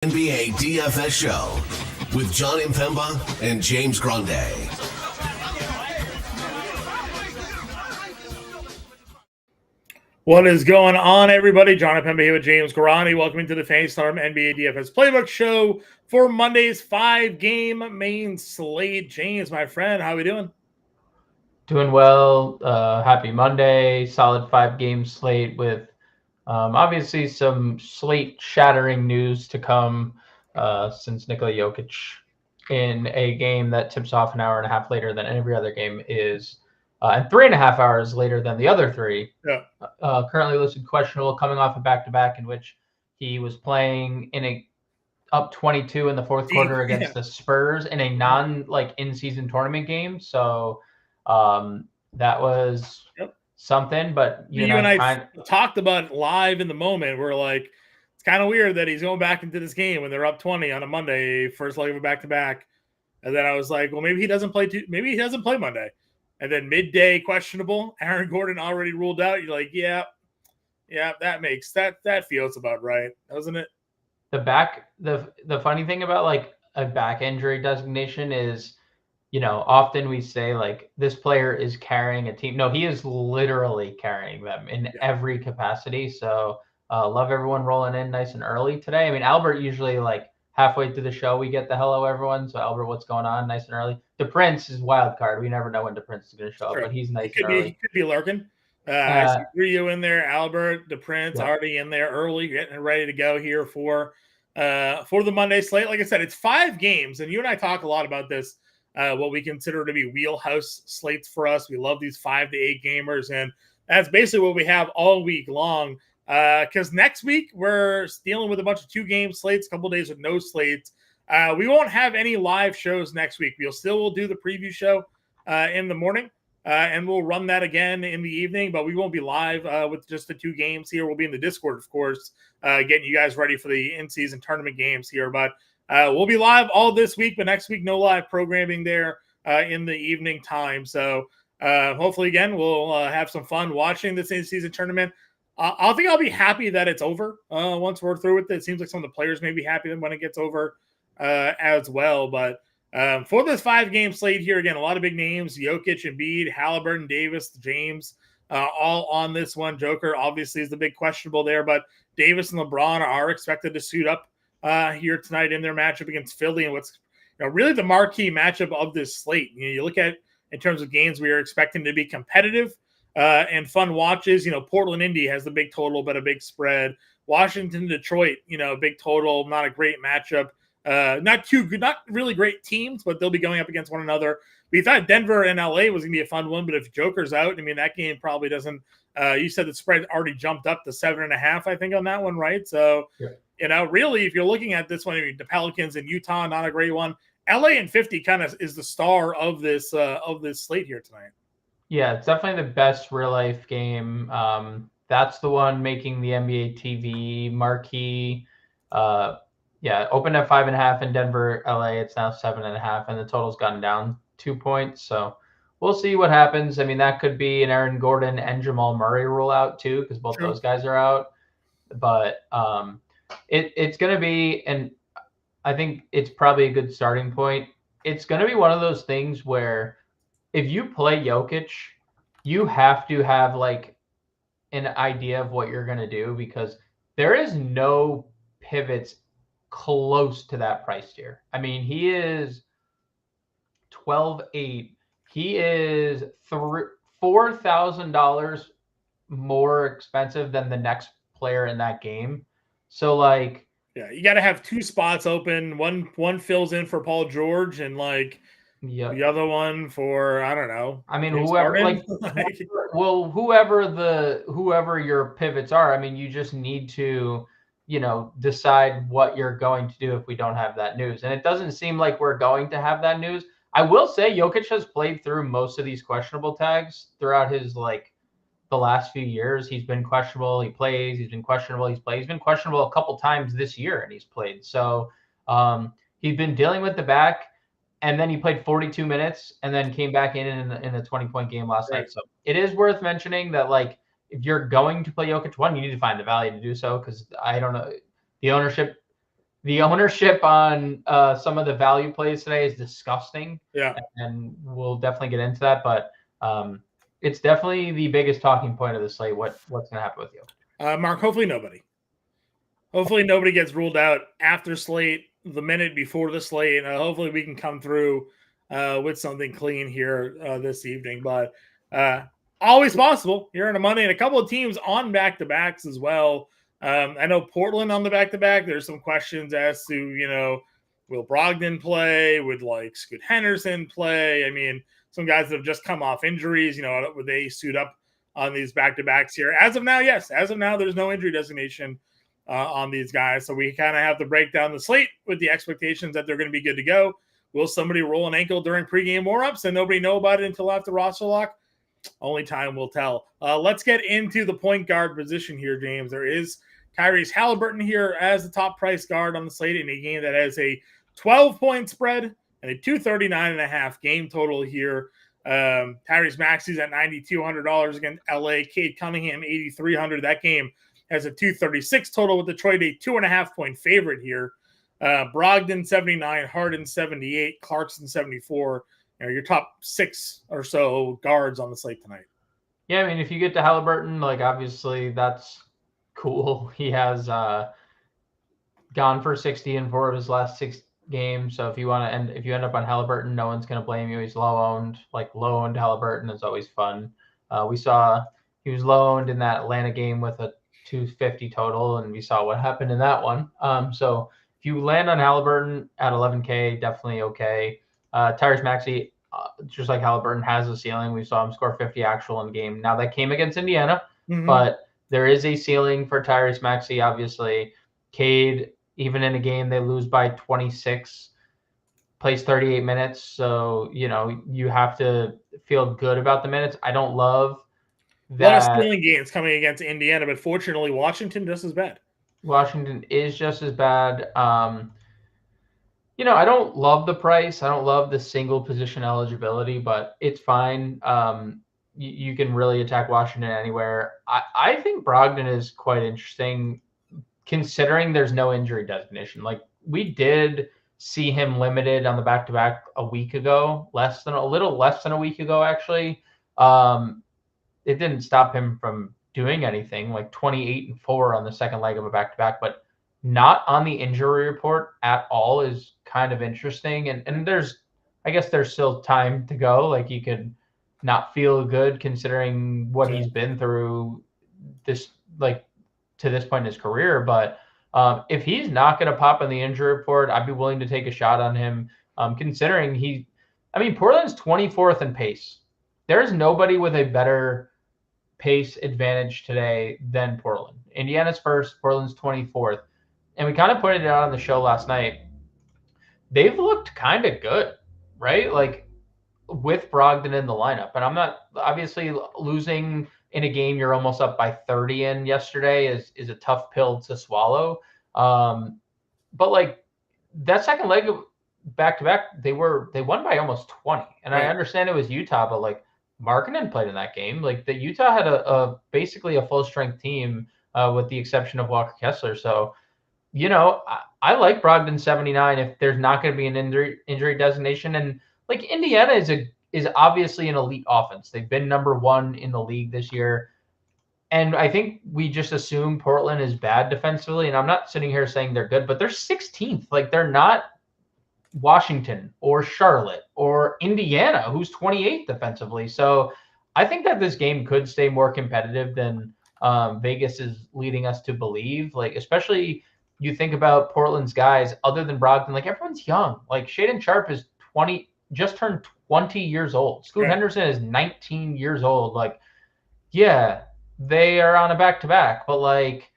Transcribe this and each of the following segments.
NBA DFS show with Jon Impemba and James Grande. What is going on, everybody? Jon Impemba here with James Grande. Welcome to the Fantasy Storm NBA DFS Playbook Show for Monday's 5-game main slate. James, my friend, how are we doing? Doing well. Happy Monday. Solid 5-game slate with obviously some slate-shattering news to come since Nikola Jokic in a game that tips off an hour and a half later than every other game is, and 3.5 hours later than the other three. Yeah. Currently listed questionable, coming off a back-to-back in which he was playing in a up 22 in the fourth quarter against the Spurs in a in-season tournament game. So that was something, but you and I talked about it live in the moment. We're like, it's kind of weird that he's going back into this game when they're up 20 on a Monday, first leg of a back-to-back. And then I was like, well, maybe he doesn't play Monday. And then midday questionable. Aaron Gordon already ruled out. You're like, yeah, that feels about right, doesn't it? The funny thing about like a back injury designation is, often we say like this player is carrying a team. No, he is literally carrying them in every capacity. So love everyone rolling in nice and early today. I mean, Albert usually like halfway through the show we get the hello everyone. So Albert, what's going on? Nice and early. The Prince is wild card. We never know when the Prince is going to show up, but he's nice and early. He could be lurking. I see Rio in there, Albert, the Prince already in there early, getting ready to go here for the Monday slate. Like I said, it's 5 games, and you and I talk a lot about this. What we consider to be wheelhouse slates for us. We love these 5 to 8 gamers, and that's basically what we have all week long. Because next week we're dealing with a bunch of 2-game slates, a couple of days with no slates. We won't have any live shows next week. We'll do the preview show in the morning, and we'll run that again in the evening. But we won't be live with just the 2 games here. We'll be in the Discord, of course, getting you guys ready for the in-season tournament games here. But we'll be live all this week, but next week, no live programming there in the evening time. So hopefully, again, we'll have some fun watching this in-season tournament. I think I'll be happy that it's over once we're through with it. It seems like some of the players may be happy when it gets over as well. But for this 5-game slate here, again, a lot of big names: Jokic, Embiid, Halliburton, Davis, James, all on this one. Joker obviously is the big questionable there, but Davis and LeBron are expected to suit up here tonight in their matchup against Philly, and what's really the marquee matchup of this slate. You look at in terms of games we are expecting to be competitive and fun watches. Portland Indy has the big total but a big spread. Washington Detroit, big total, not a great matchup. Not too good, not really great teams, but they'll be going up against one another. We thought Denver and LA was gonna be a fun one, but if Joker's out, I mean that game probably doesn't. You said the spread already jumped up to 7.5, I think, on that one, right? So. Yeah. Really, if you're looking at this one, I mean, the Pelicans and Utah, not a great one. LA and 50 kind of is the star of this slate here tonight. Yeah, it's definitely the best real life game. That's the one making the NBA TV marquee. Opened at 5.5 in Denver, LA. It's now 7.5, and the total's gotten down 2 points. So we'll see what happens. I mean, that could be an Aaron Gordon and Jamal Murray rule out too, because both those guys are out. But it's going to be, and I think it's probably a good starting point. It's going to be one of those things where if you play Jokic, you have to have like an idea of what you're going to do, because there is no pivots close to that price tier. I mean, he is 12.8. He is $4,000 more expensive than the next player in that game. So like, yeah, you got to have 2 spots open. One fills in for Paul George, and like the other one for, I don't know. I mean, whoever whoever your pivots are. I mean, you just need to, decide what you're going to do if we don't have that news. And it doesn't seem like we're going to have that news. I will say Jokic has played through most of these questionable tags throughout his the last few years. He's been questionable. He plays. He's been questionable. He's played. He's been questionable a couple times this year, and he's played. So he's been dealing with the back, and then he played 42 minutes, and then came back in a 20-point game last night. So it is worth mentioning that if you're going to play Jokic 1, you need to find the value to do so, because I don't know, the ownership The ownership on some of the value plays today is disgusting. Yeah. And we'll definitely get into that. But it's definitely the biggest talking point of the slate. What's going to happen with you? Mark, hopefully nobody. Hopefully nobody gets ruled out after slate, the minute before the slate. Hopefully we can come through with something clean here this evening. But always possible. You're in a Monday and a couple of teams on back-to-backs as well. I know Portland on the back-to-back. There's some questions as to, will Brogdon play? Would like Scoot Henderson play? I mean, some guys that have just come off injuries, would they suit up on these back-to-backs here? As of now, yes. As of now, there's no injury designation on these guys. So we kind of have to break down the slate with the expectations that they're going to be good to go. Will somebody roll an ankle during pregame warm-ups and nobody know about it until after roster lock? Only time will tell. Let's get into the point guard position here, James. There is Tyrese Halliburton here as the top price guard on the slate in a game that has a 12-point spread and a 239.5 game total here. Tyrese Maxey's at $9,200 against LA. Cade Cunningham, $8,300. That game has a 236 total with Detroit, a 2.5-point favorite here. Brogdon, 79, Harden, 78, Clarkson, 74. Your top 6 or so guards on the slate tonight. Yeah, I mean, if you get to Halliburton, like obviously that's cool. He has gone for 60 in 4 of his last 6 games. So if you end up on Halliburton, no one's going to blame you. He's low owned. Like low owned Halliburton is always fun. We saw he was low owned in that Atlanta game with a 250 total, and we saw what happened in that one. So if you land on Halliburton at 11K, definitely okay. Tyrese Maxey, just like Halliburton, has a ceiling. We saw him score 50 actual in the game. Now that came against Indiana, but there is a ceiling for Tyrese Maxey. Obviously, Cade, even in a game they lose by 26, plays 38 minutes. So you have to feel good about the minutes. I don't love that. A lot of stealing games coming against Indiana, but fortunately, Washington just as bad. Washington is just as bad. I don't love the price. I don't love the single position eligibility, but it's fine. You can really attack Washington anywhere. I think Brogdon is quite interesting considering there's no injury designation. Like we did see him limited on the back-to-back a week ago, a little less than a week ago, actually. It didn't stop him from doing anything, like 28 and 4 on the second leg of a back-to-back, but not on the injury report at all is kind of interesting. And I guess there's still time to go. Like you could not feel good considering what he's been through this, like to this point in his career. But if he's not going to pop on the injury report, I'd be willing to take a shot on him. Considering Portland's 24th in pace. There's nobody with a better pace advantage today than Portland. Indiana's first, Portland's 24th. And we kind of pointed it out on the show last night. They've looked kind of good, right? Like with Brogdon in the lineup. And I'm not obviously losing in a game you're almost up by 30 in yesterday is a tough pill to swallow. But like that second leg of back-to-back, they won by almost 20. And right. I understand it was Utah, but like Markkanen played in that game. Like the Utah had a basically a full strength team with the exception of Walker Kessler. So, I like Brogdon 79 if there's not going to be an injury designation. And like Indiana is obviously an elite offense. They've been number 1 in the league this year. And I think we just assume Portland is bad defensively. And I'm not sitting here saying they're good, but they're 16th. Like they're not Washington or Charlotte or Indiana, who's 28th defensively. So I think that this game could stay more competitive than Vegas is leading us to believe. Like, especially you think about Portland's guys other than Brogdon, like everyone's young. Like Shaedon Sharpe is just turned 20 years old. Scoot Henderson is 19 years old. Like, yeah, they are on a back-to-back, but like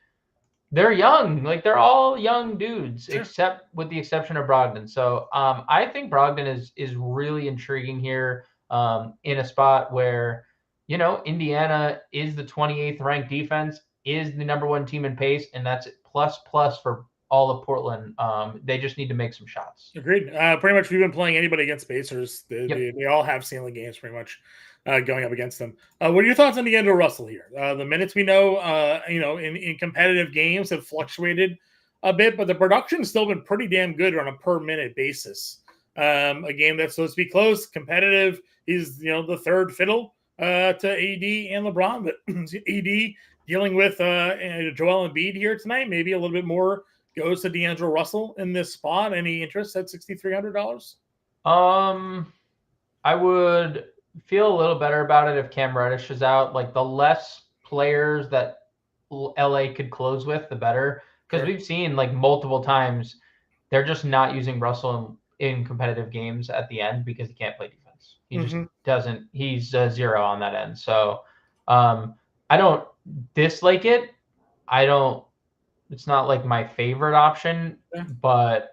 they're young. Like they're all young dudes, except with the exception of Brogdon. So I think Brogdon is really intriguing here in a spot where, Indiana is the 28th ranked defense, is the number 1 team in pace, and that's plus for all of Portland. They just need to make some shots. Agreed. Pretty much we've been playing anybody against Pacers. They all have ceiling games pretty much going up against them. What are your thoughts on D'Angelo Russell here? The minutes we know, in competitive games have fluctuated a bit, but the production's still been pretty damn good on a per minute basis. A game that's supposed to be close, competitive. He's the third fiddle to AD and LeBron, but AD dealing with Joel Embiid here tonight. Maybe a little bit more goes to D'Angelo Russell in this spot. Any interest at $6,300? I would feel a little better about it if Cam Reddish is out. Like, the less players that LA could close with, the better. Because we've seen like multiple times they're just not using Russell in competitive games at the end because he can't play defense. He just doesn't. He's 0 on that end. So I don't dislike it. It's not like my favorite option, but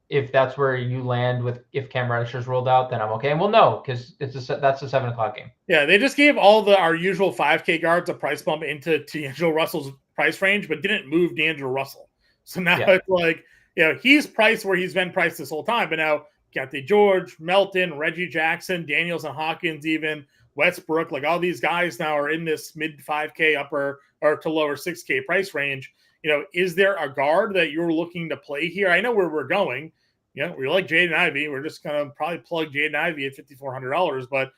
if that's where you land with, if Cam Reddish is rolled out, then I'm okay. And we'll know because that's a 7:00 game. Yeah, they just gave all our usual 5K guards a price bump into D'Angelo Russell's price range, but didn't move D'Angelo Russell. So now it's like, he's priced where he's been priced this whole time, but now Keontae George, Melton, Reggie Jackson, Daniels and Hawkins, even Westbrook, like all these guys now are in this mid 5K upper or to lower 6K price range. Is there a guard that you're looking to play here? I know where we're going. We like Jaden Ivey. We're just going to probably plug Jaden Ivey at $5,400, but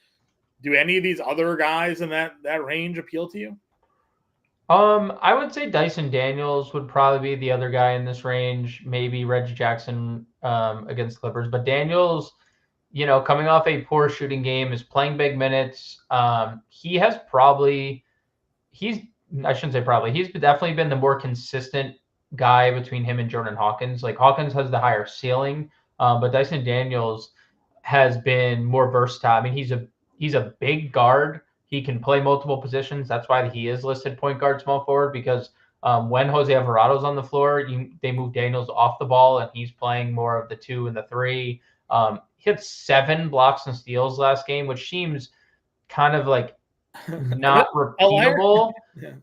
do any of these other guys in that range appeal to you? I would say Dyson Daniels would probably be the other guy in this range. Maybe Reggie Jackson against Clippers, but Daniels, coming off a poor shooting game, is playing big minutes. He's definitely been the more consistent guy between him and Jordan Hawkins. Like, Hawkins has the higher ceiling, but Dyson Daniels has been more versatile. I mean, he's a big guard. He can play multiple positions. That's why he is listed point guard, small forward, because when Jose Alvarado's on the floor, they move Daniels off the ball, and he's playing more of the 2 and the 3. He had 7 blocks and steals last game, which seems kind of like not repeatable,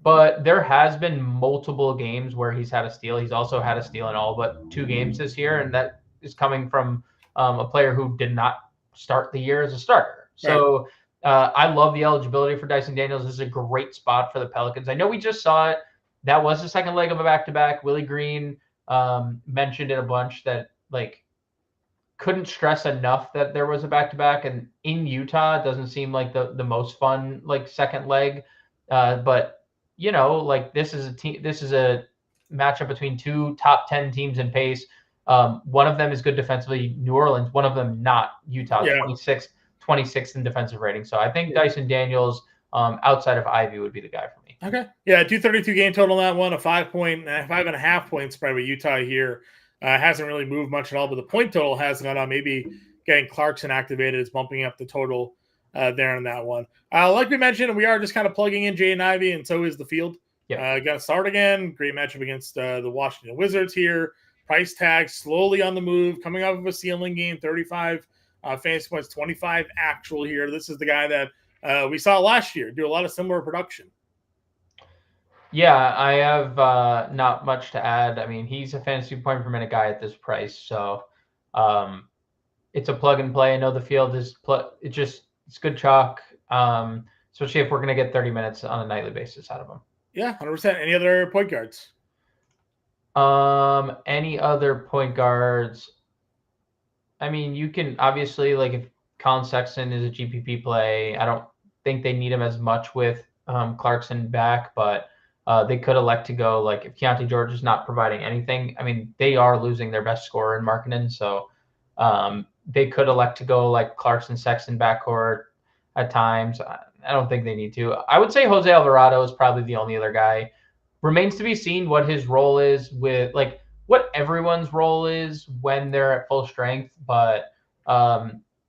but there has been multiple games where he's had a steal. He's also had a steal in all but 2 games this year, and that is coming from a player who did not start the year as a starter. So I love the eligibility for Dyson Daniels. This is a great spot for the Pelicans. I know we just saw it. That was the second leg of a back-to-back. Willie Green mentioned it a bunch that, like, couldn't stress enough that there was a back-to-back. And in Utah, it doesn't seem like the most fun, like, second leg. But, like, this is a matchup between 2 top 10 teams in pace. One of them is good defensively, New Orleans. One of them not, Utah, 26th in defensive rating. So I think Dyson Daniels, outside of Ivy, would be the guy for me. Okay. Yeah, 232 game total on that one, a 5.5 point spread with Utah here. Hasn't really moved much at all, but the point total has gone on. Maybe getting Clarkson activated is bumping up the total there in that one. Like we mentioned, we are just kind of plugging in Jaden Ivey, and so is the field. Got to start again. Great matchup against the Washington Wizards here. Price tag slowly on the move, coming off of a ceiling game, 35 fantasy points, 25 actual here. This is the guy that we saw last year do a lot of similar production. Yeah, I have not much to add. I mean, he's a fantasy point per minute guy at this price, so it's a plug and play. I know the field is it's good chalk, especially if we're going to get 30 minutes on a nightly basis out of him. Yeah, 100%. Any other point guards? Any other point guards? I mean, you can obviously, like, if Colin Sexton is a GPP play, I don't think they need him as much with Clarkson back, but they could elect to go, like, if Keontae George is not providing anything. I mean, they are losing their best scorer in Markkanen, so they could elect to go like Clarkson Sexton backcourt at times. I don't think they need to. I would say Jose Alvarado is probably the only other guy. Remains to be seen what his role is with, like, what everyone's role is when they're at full strength. But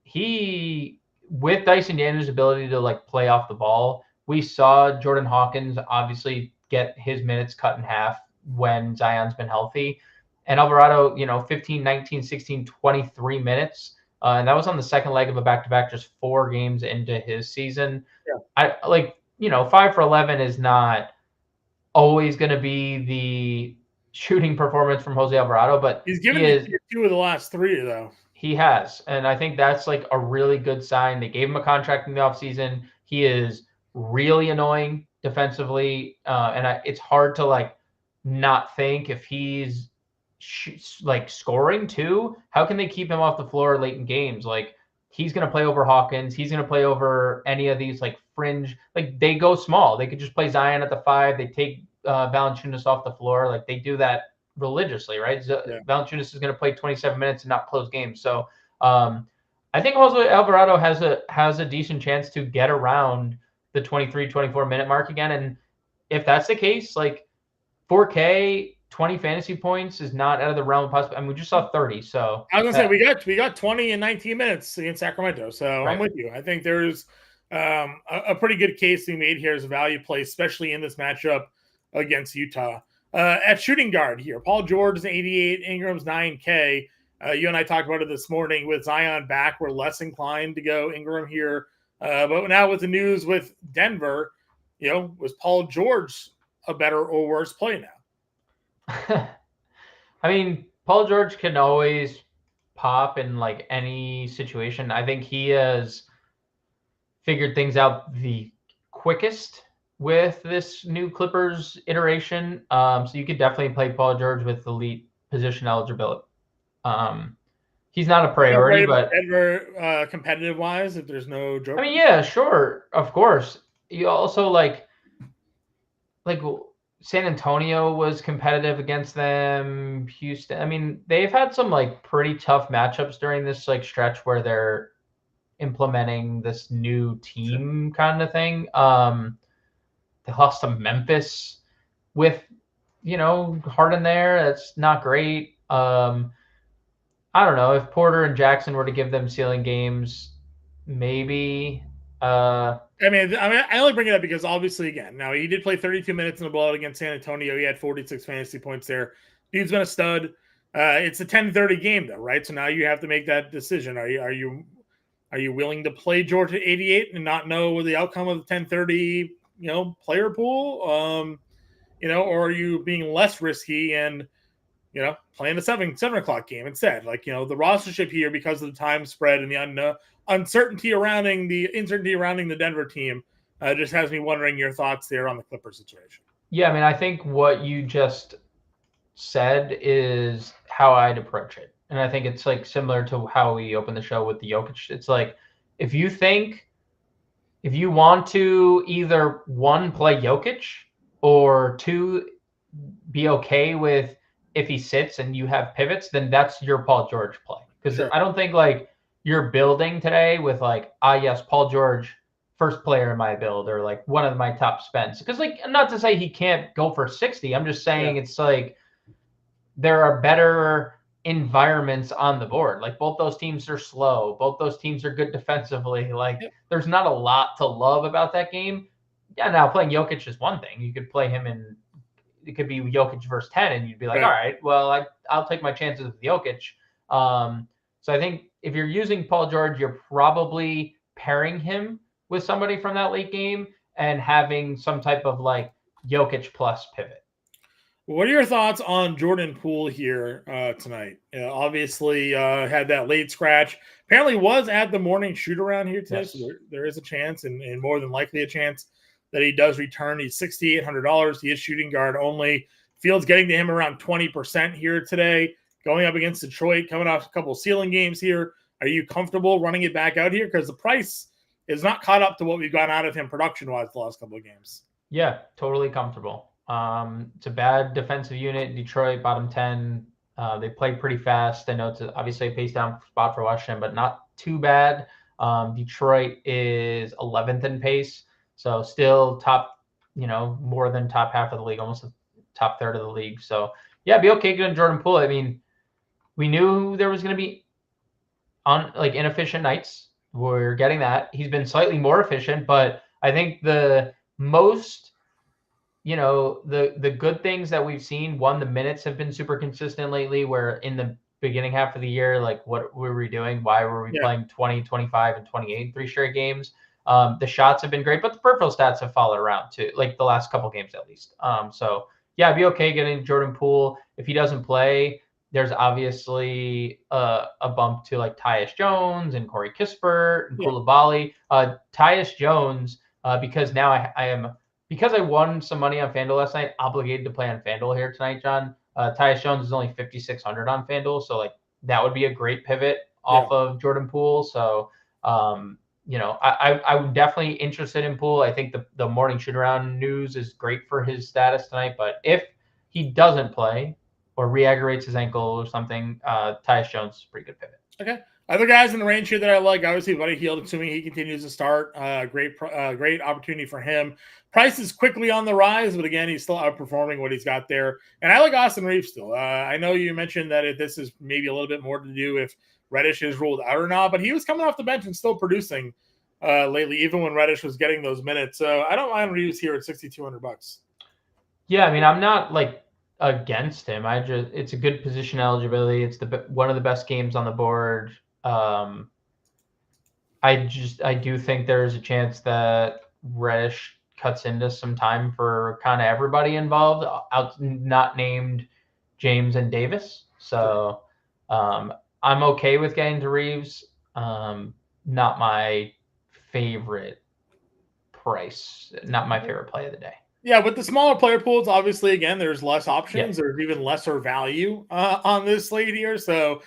he, with Dyson Daniels' ability to, like, play off the ball, we saw Jordan Hawkins obviously get his minutes cut in half when Zion's been healthy. And Alvarado, 15, 19, 16, 23 minutes. And that was on the second leg of a back-to-back, just 4 games into his season. Yeah. 5 for 11 is not always going to be the shooting performance from Jose Alvarado, but he's given you 2 of the last 3, though. He has. And I think that's, like, a really good sign. They gave him a contract in the offseason. He is really annoying defensively. And it's hard to, like, not think if he's like scoring too. How can they keep him off the floor late in games? Like he's going to play over Hawkins. He's going to play over any of these like fringe. Like they go small. They could just play Zion at the 5. They take Valanciunas off the floor. Like they do that religiously, right? Valanciunas is going to play 27 minutes and not close games. So I think Jose Alvarado has a decent chance to get around the 23, 24 minute mark again. And if that's the case, like 4K, 20 fantasy points is not out of the realm of possibility. I mean, we just saw 30. So I was gonna say we got 20 in 19 minutes against Sacramento. So right. I'm with you. I think there's a pretty good case to be made here as a value play, especially in this matchup against Utah. At shooting guard here, Paul George is 88, Ingram's 9K. You and I talked about it this morning with Zion back. We're less inclined to go Ingram here. But now with the news with Denver, was Paul George a better or worse play now? I mean, Paul George can always pop in like any situation. I think he has figured things out the quickest with this new Clippers iteration. So you could definitely play Paul George with elite position eligibility. He's not a priority, but Denver competitive wise, if there's no Joker. I mean, yeah, sure, of course. You also like San Antonio was competitive against them. Houston, I mean, they've had some like pretty tough matchups during this like stretch where they're implementing this new team kind of thing. They lost to Memphis with, Harden there. That's not great. I don't know if Porter and Jackson were to give them ceiling games, maybe. I only bring it up because obviously, again, now he did play 32 minutes in the blowout against San Antonio. He had 46 fantasy points there. Dude's been a stud. It's a 10-30 game though, right? So now you have to make that decision. Are you willing to play George at 88 and not know the outcome of the 10-30, player pool? Or are you being less risky and playing the 7 o'clock game instead? Like, the rostership here, because of the time spread and the uncertainty surrounding the Denver team, just has me wondering your thoughts there on the Clippers situation. Yeah, I mean, I think what you just said is how I'd approach it. And I think it's like similar to how we opened the show with the Jokic. It's like, if you want to either 1, play Jokic, or 2, be okay with if he sits and you have pivots, then that's your Paul George play. Because I don't think like you're building today with like, yes, Paul George, first player in my build, or like one of my top spends. Because like, not to say he can't go for 60. I'm just saying it's like there are better environments on the board. Like both those teams are slow. Both those teams are good defensively. Like there's not a lot to love about that game. Yeah, now playing Jokic is one thing. You could play him in. It could be Jokic versus 10, and you'd be like, all right, well, I'll take my chances with Jokic. So I think if you're using Paul George, you're probably pairing him with somebody from that late game and having some type of like Jokic plus pivot. What are your thoughts on Jordan Poole here tonight? Obviously had that late scratch. Apparently was at the morning shoot around here today, so there is a chance, and more than likely a chance that he does return. He's $6,800. He is shooting guard only. Field's getting to him around 20% here today. Going up against Detroit, coming off a couple of ceiling games here. Are you comfortable running it back out here? Because the price is not caught up to what we've gotten out of him production-wise the last couple of games. Yeah, totally comfortable. It's a bad defensive unit. Detroit, bottom 10. They play pretty fast. I know it's obviously a pace down spot for Washington, but not too bad. Detroit is 11th in pace. So still top, more than top half of the league, almost the top third of the league. So yeah, be okay getting Jordan Poole. I mean, we knew there was going to be inefficient nights. We're getting that. He's been slightly more efficient, but I think the most, the good things that we've seen, the minutes have been super consistent lately, where in the beginning half of the year, like what were we doing? Why were we playing 20, 25, and 28 3 straight games? The shots have been great, but the peripheral stats have followed around too, like the last couple games at least. So yeah, I'd be okay getting Jordan Poole. If he doesn't play, there's obviously a bump to like Tyus Jones and Corey Kispert and Koulibaly. Tyus Jones, because now I am, because I won some money on FanDuel last night, obligated to play on FanDuel here tonight, John. Tyus Jones is only 5,600 on FanDuel, so like that would be a great pivot off of Jordan Poole. So I'm definitely interested in Poole. I think the morning shoot around news is great for his status tonight, but if he doesn't play or re-aggravates his ankle or something, Tyus Jones is a pretty good pivot. Okay. Other guys in the range here that I like, obviously, Buddy Hield, assuming he continues to start. Great opportunity for him. Price is quickly on the rise, but again, he's still outperforming what he's got there. And I like Austin Reeves still. I know you mentioned that this is maybe a little bit more to do if Reddish is ruled out or not, but he was coming off the bench and still producing lately, even when Reddish was getting those minutes. So I don't mind Reeves here at $6,200. Yeah, I mean, I'm not like against him. It's a good position eligibility. It's one of the best games on the board. I do think there's a chance that Reddish cuts into some time for kind of everybody involved, not named James and Davis. So I'm okay with getting to Reeves. Not my favorite price, not my favorite play of the day. Yeah, with the smaller player pools, obviously, again, there's less options. Yeah. There's even lesser value on this slate here. So,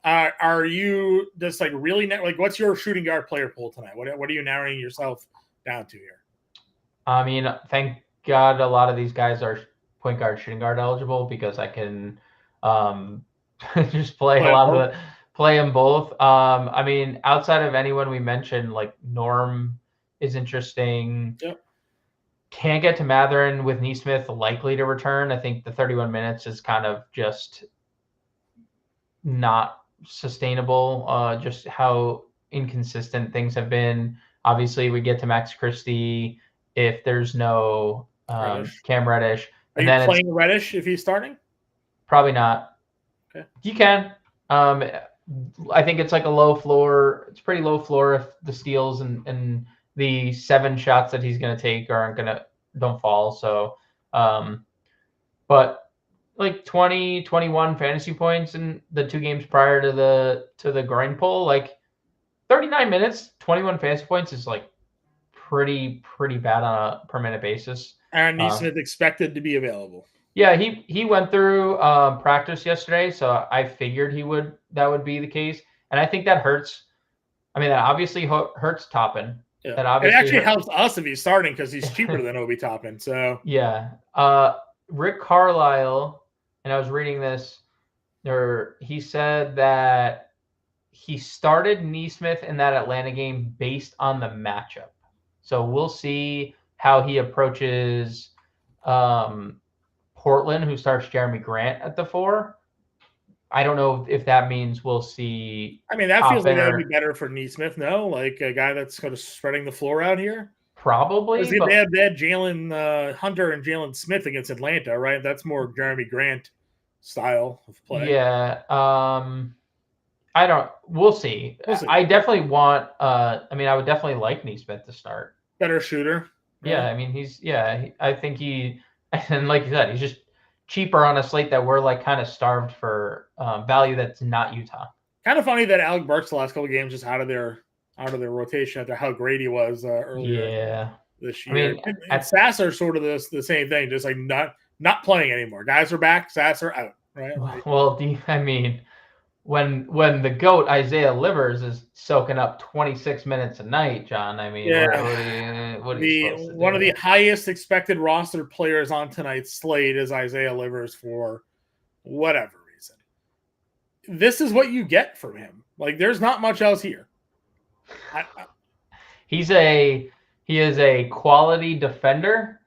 are you just like really like what's your shooting guard player pool tonight? What are you narrowing yourself down to here? I mean, thank God a lot of these guys are point guard, shooting guard eligible because I can just play them both. I mean, outside of anyone we mentioned, like Norm is interesting. Yep. Can't get to Matherin with Nesmith likely to return. I think the 31 minutes is kind of just not sustainable. Just how inconsistent things have been. Obviously, we get to Max Christie if there's no Cam Reddish. Are you playing Reddish if he's starting? Probably not. Okay. You can. I think it's like a low floor. It's pretty low floor if the steals and the 7 shots that he's going to take don't fall. So, but like 20, 21 fantasy points in the 2 games prior to the grind poll, like 39 minutes, 21 fantasy points is like pretty bad on a per minute basis. Aaron Nesmith expected to be available. Yeah, he went through practice yesterday, so I figured that would be the case, and I think that hurts. I mean, that obviously hurts Toppin. Yeah. That obviously it actually helps us if he's starting because he's cheaper than Obi Toppin. So yeah, Rick Carlisle, and I was reading this. He said that he started Nesmith in that Atlanta game based on the matchup. So we'll see how he approaches Portland, who starts Jeremy Grant at the 4. I don't know if that means we'll see. I mean, that feels like that would be better for Nesmith, no? Like a guy that's kind of spreading the floor out here? Probably. They had Jalen Hunter and Jalen Smith against Atlanta, right? That's more Jeremy Grant style of play. Yeah. We'll see. I definitely want, I would definitely like Nesmith to start. Better shooter. Right? Yeah. I mean, I think and like you said, he's just cheaper on a slate that we're like kind of starved for value that's not Utah. Kind of funny that Alec Burks the last couple of games just out of their rotation after how great he was earlier this year. I mean, and Sasser sort of the same thing, just like not playing anymore. Guys are back, Sasser out, right? Well, when the GOAT Isaiah Livers is soaking up 26 minutes a night, John, I mean, what are you supposed to do? One of the highest expected roster players on tonight's slate is Isaiah Livers for whatever reason. This is what you get from him. Like, there's not much else here. He is a quality defender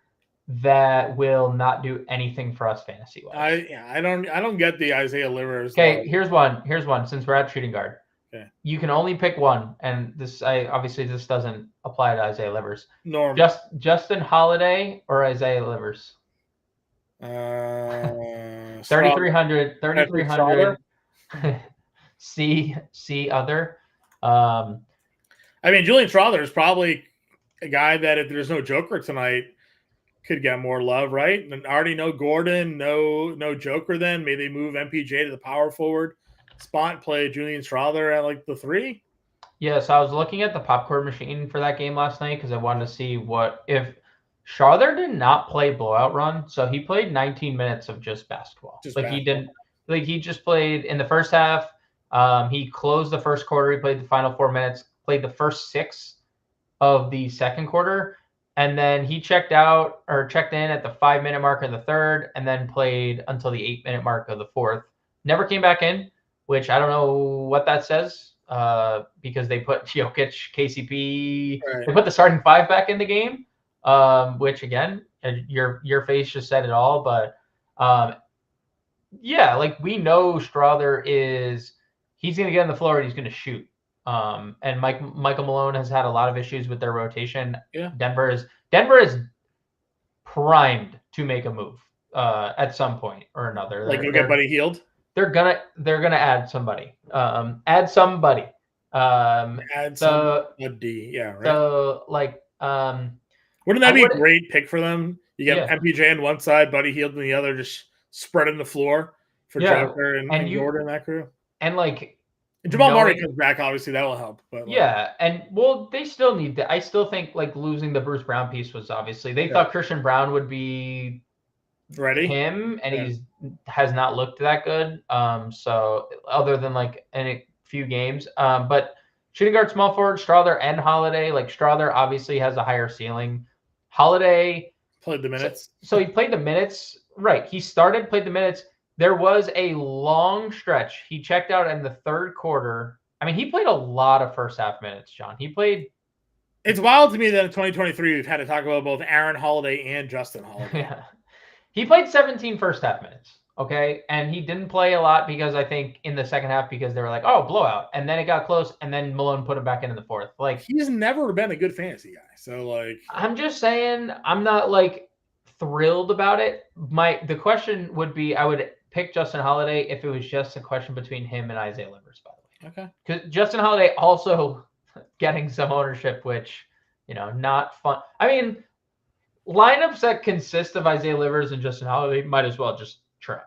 that will not do anything for us fantasy wise. I don't get the Isaiah Livers. Okay, here's one. Since we're at shooting guard, okay, you can only pick one, and this doesn't apply to Isaiah Livers. Norm, Justin Holiday or Isaiah Livers. 3,300. C other. I mean, Julian Strawther is probably a guy that if there's no Joker tonight, could get more love, right? And already no Gordon, no Joker. Then maybe they move MPJ to the power forward spot, play Julian Strawther at like the 3. Yeah, so I was looking at the popcorn machine for that game last night because I wanted to see what if Schroeder did not play blowout run, so he played 19 minutes of just basketball. He didn't. He just played in the first half. He closed the first quarter. He played the final 4 minutes. Played the first 6 of the second quarter, and then he checked in at the 5-minute mark of the third, and then played until the 8-minute mark of the fourth. Never came back in, which I don't know what that says. Because they put Jokic, KCP, They put the starting 5 back in the game. Which again, your face just said it all. But we know Schroeder he's going to get on the floor and he's going to shoot. And Michael Malone has had a lot of issues with their rotation. Yeah. Denver is primed to make a move at some point or another. Go get Buddy Hield. They're gonna add somebody. Add somebody. Add somebody. Yeah. Right. So wouldn't that be a great pick for them? You get MPJ on one side, Buddy Hield on the other, just spreading the floor for Joker and Gordon and that crew. And Jamal Murray comes back, obviously that will help. But they still need that. I still think losing the Bruce Brown piece was obviously they thought Christian Brown would be ready him, and he has not looked that good. So other than in a few games, but shooting guard, small forward, Schroeder and Holiday. Schroeder obviously has a higher ceiling. Holiday played the minutes. So he played the minutes. Right. He played the minutes. There was a long stretch. He checked out in the third quarter. I mean, he played a lot of first half minutes, John. He played. It's wild to me that in 2023 we've had to talk about both Aaron Holiday and Justin Holiday. Yeah. He played 17 first half minutes. Okay. And he didn't play a lot because I think in the second half because they were like, oh, blowout. And then it got close. And then Malone put him back in the fourth. He's never been a good fantasy guy. So I'm just saying I'm not thrilled about it. The question would be I would pick Justin Holiday if it was just a question between him and Isaiah Livers, by the way. Okay. Because Justin Holiday also getting some ownership, which, not fun. I mean, lineups that consist of Isaiah Livers and Justin Holiday might as well just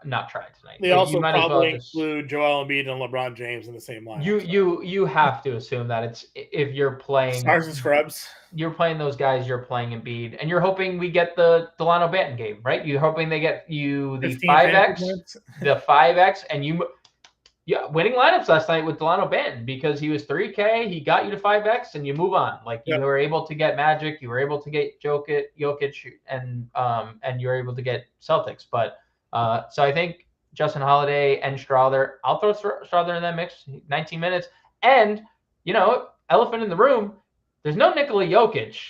not try tonight. They also probably include Joel Embiid and LeBron James in the same lineup. You have to assume that it's if you're playing stars and scrubs. You're playing those guys. You're playing Embiid, and you're hoping we get the Delano Banton game, right? You're hoping they get you the 5x, and winning lineups last night with Delano Banton because he was 3K. He got you to 5x, and you move on. You were able to get Magic, you were able to get Jokic, and you were able to get Celtics, but. So I think Justin Holiday and Schroeder, I'll throw Schroeder in that mix, 19 minutes. And, elephant in the room, there's no Nikola Jokic.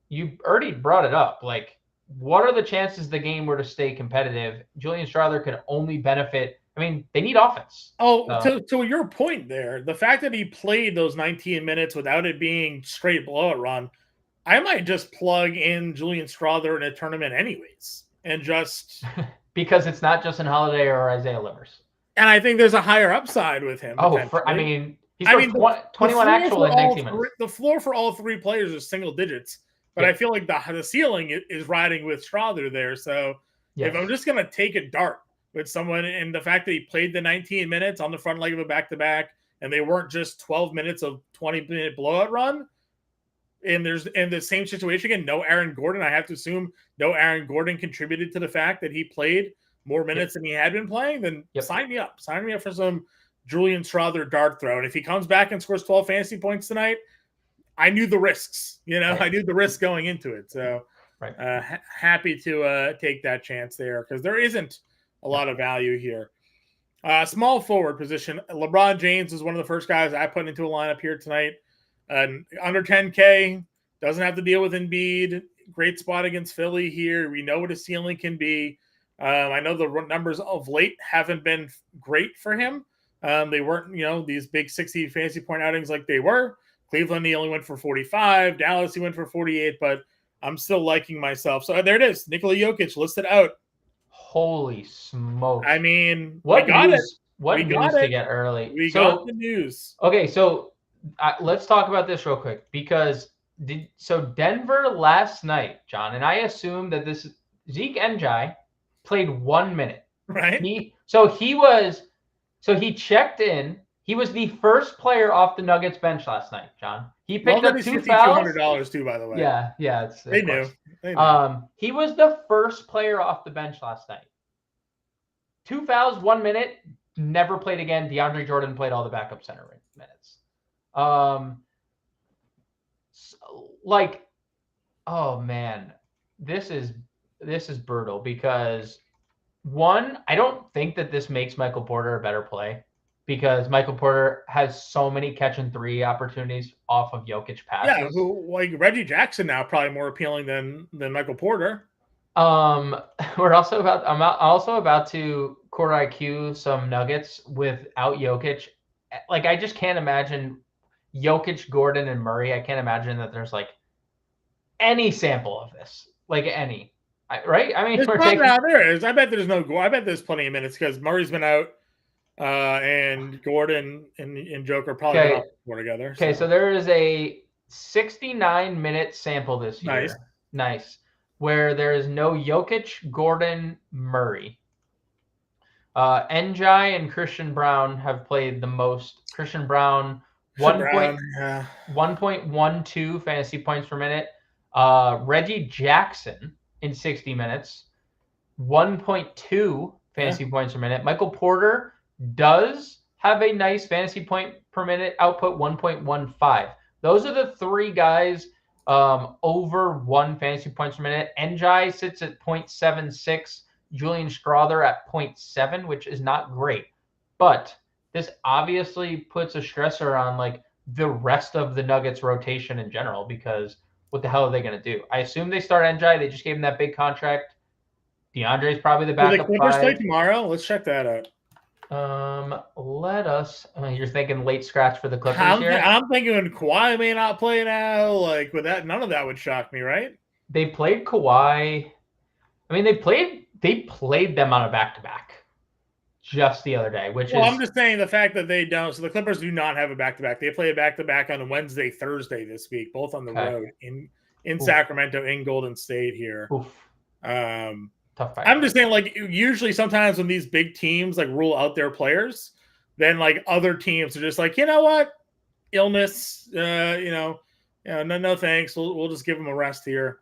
You already brought it up. What are the chances the game were to stay competitive? Julian Schroeder could only benefit. I mean, they need offense. To your point there, the fact that he played those 19 minutes without it being straight blowout run, I might just plug in Julian Schroeder in a tournament anyways and just... Because it's not Justin Holiday or Isaiah Livers. And I think there's a higher upside with him. He's 21 actual in 19 minutes. The floor for all three players is single digits, but I feel like the ceiling is riding with Schroeder there. So if I'm just going to take a dart with someone and the fact that he played the 19 minutes on the front leg of a back-to-back and they weren't just 12 minutes of 20-minute blowout run, and there's in the same situation again, no Aaron Gordon. I have to assume no Aaron Gordon contributed to the fact that he played more minutes than he had been playing. Then sign me up. Sign me up for some Julian Schroeder dart throw. And if he comes back and scores 12 fantasy points tonight, I knew the risks. I knew the risks going into it. So happy to take that chance there because there isn't a lot of value here. Small forward position. LeBron James is one of the first guys I put into a lineup here tonight. Under 10K, doesn't have to deal with Embiid. Great spot against Philly here. We know what his ceiling can be. I know the numbers of late haven't been great for him. They weren't, these big 60 fantasy point outings like they were. Cleveland, he only went for 45. Dallas, he went for 48, but I'm still liking myself. So there it is. Nikola Jokic listed out. Holy smoke. I mean, what we got news, it. What we news got to it. Get early? We got the news. Okay, so let's talk about this real quick because Denver last night, John, and I assume that this Zeke Njai played 1 minute. Right. He checked in. He was the first player off the Nuggets bench last night, John. He picked up 2 fouls. $5,200 too, by the way. Yeah. They knew. They knew. He was the first player off the bench last night. 2 fouls, 1 minute, never played again. DeAndre Jordan played all the backup center minutes. Oh man, this is brutal because one, I don't think that this makes Michael Porter a better play because Michael Porter has so many catch and three opportunities off of Jokic passes. Yeah, like Reggie Jackson now probably more appealing than Michael Porter. I'm also about to core IQ some Nuggets without Jokic. Like I just can't imagine Jokic, Gordon, and Murray. I can't imagine that there's like any sample of this, like any. Right? I mean, there is. I bet there's plenty of minutes because Murray's been out, and Gordon and Joker probably been off together. Okay, so there is a 69-minute sample this year. Nice. Where there is no Jokic, Gordon, Murray. NJ and Christian Brown have played the most. Christian Brown, 1.12 fantasy points per minute. Reggie Jackson in 60 minutes, 1.2 fantasy points per minute. Michael Porter does have a nice fantasy point per minute output, 1.15. Those are the three guys over 1 fantasy points per minute. NJ sits at 0.76, Julian Strawther at 0.7, which is not great. But this obviously puts a stressor on like the rest of the Nuggets rotation in general because what the hell are they going to do? I assume they start NJ. They just gave him that big contract. DeAndre is probably the backup. The Clippers play tomorrow. Let's check that out. You're thinking late scratch for the Clippers here? I'm thinking Kawhi may not play now. Like with that, none of that would shock me, right? They played Kawhi. I mean, they played them on a back-to-back just the other day, I'm just saying the fact that they don't. So the Clippers do not have a back-to-back. They play a back-to-back on Wednesday, Thursday this week, both on the road in Sacramento, in Golden State here. Tough fight. I'm just saying, like, usually sometimes when these big teams like rule out their players, then like other teams are just like, you know what, illness, no thanks. We'll just give them a rest here.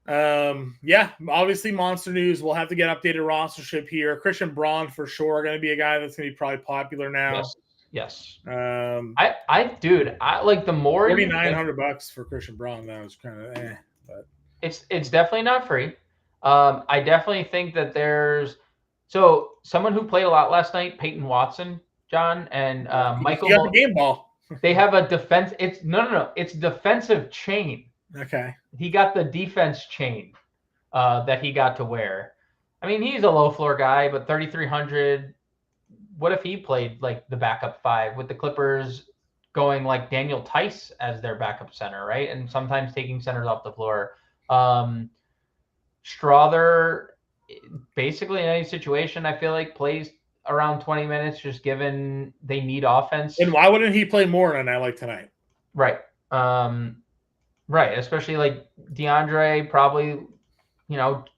Obviously monster news. We'll have to get updated rostership here. Christian Braun for sure going to be a guy that's going to be probably popular now. Yes. I like the more $4,900 for Christian Braun. That was kind of but it's definitely not free. I definitely think that there's someone who played a lot last night, Peyton Watson, John, and Michael. You got the game ball. They have a defense. It's It's defensive chain. Okay. He got the defense chain that he got to wear. I mean, he's a low floor guy, but 3,300. What if he played like the backup five with the Clippers going like Daniel Tice as their backup center, right? And sometimes taking centers off the floor. Strawther, basically in any situation, I feel like plays around 20 minutes, just given they need offense. And why wouldn't he play more on a night like tonight? Right. Right. Especially like DeAndre, probably,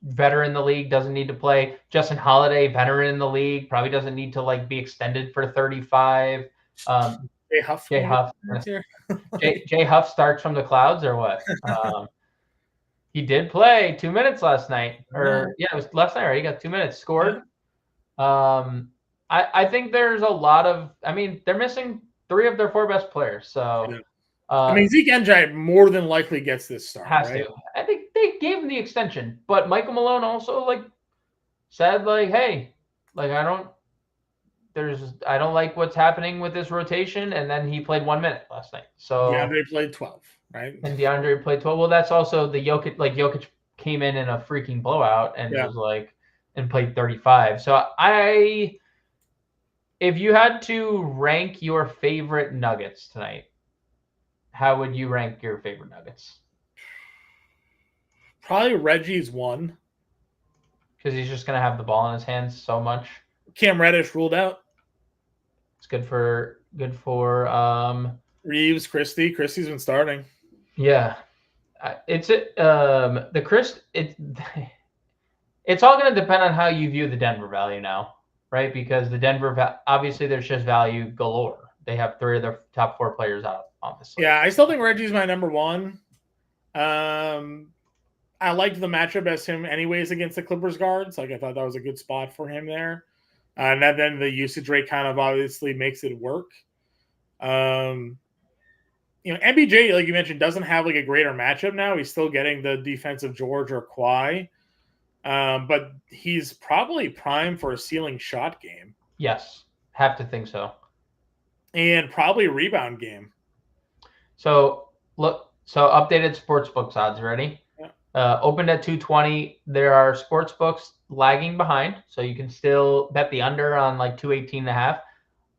veteran in the league, doesn't need to play. Justin Holiday, veteran in the league, probably doesn't need to like be extended for 35. Jay Huff. Jay Huff starts from the clouds or what? He did play 2 minutes last night, it was last night. Right? He got 2 minutes, scored. I think there's a lot of. I mean, they're missing 3 of their 4 best players. So, Zeke NJ more than likely gets this start. Has right? to. I think they gave him the extension, but Michael Malone also said hey, I don't like what's happening with this rotation, and then he played 1 minute last night. So DeAndre played 12. Right. And DeAndre played 12. Well, that's also the Jokic. Jokic came in a freaking blowout and was and played 35. So if you had to rank your favorite Nuggets tonight, how would you rank your favorite Nuggets? Probably Reggie's 1. Because he's just gonna have the ball in his hands so much. Cam Reddish ruled out. It's good for Reeves, Christie. Christie's been starting. Yeah, it's all going to depend on how you view the Denver value now. right? Because the Denver, obviously, there's just value galore. They have 3 of their top 4 players out on this slate. Yeah, I still think Reggie's my number 1. I liked the matchup as him anyways against the Clippers guards. Like I thought that was a good spot for him there. And then the usage rate kind of obviously makes it work. MBJ, like you mentioned, doesn't have like a greater matchup now. He's still getting the defensive George or Kawhi. But he's probably primed for a ceiling shot game. Yes, have to think so. And probably a rebound game. So updated sportsbooks odds, ready? Yeah. Opened at 220. There are sportsbooks lagging behind, so you can still bet the under on like 218.5.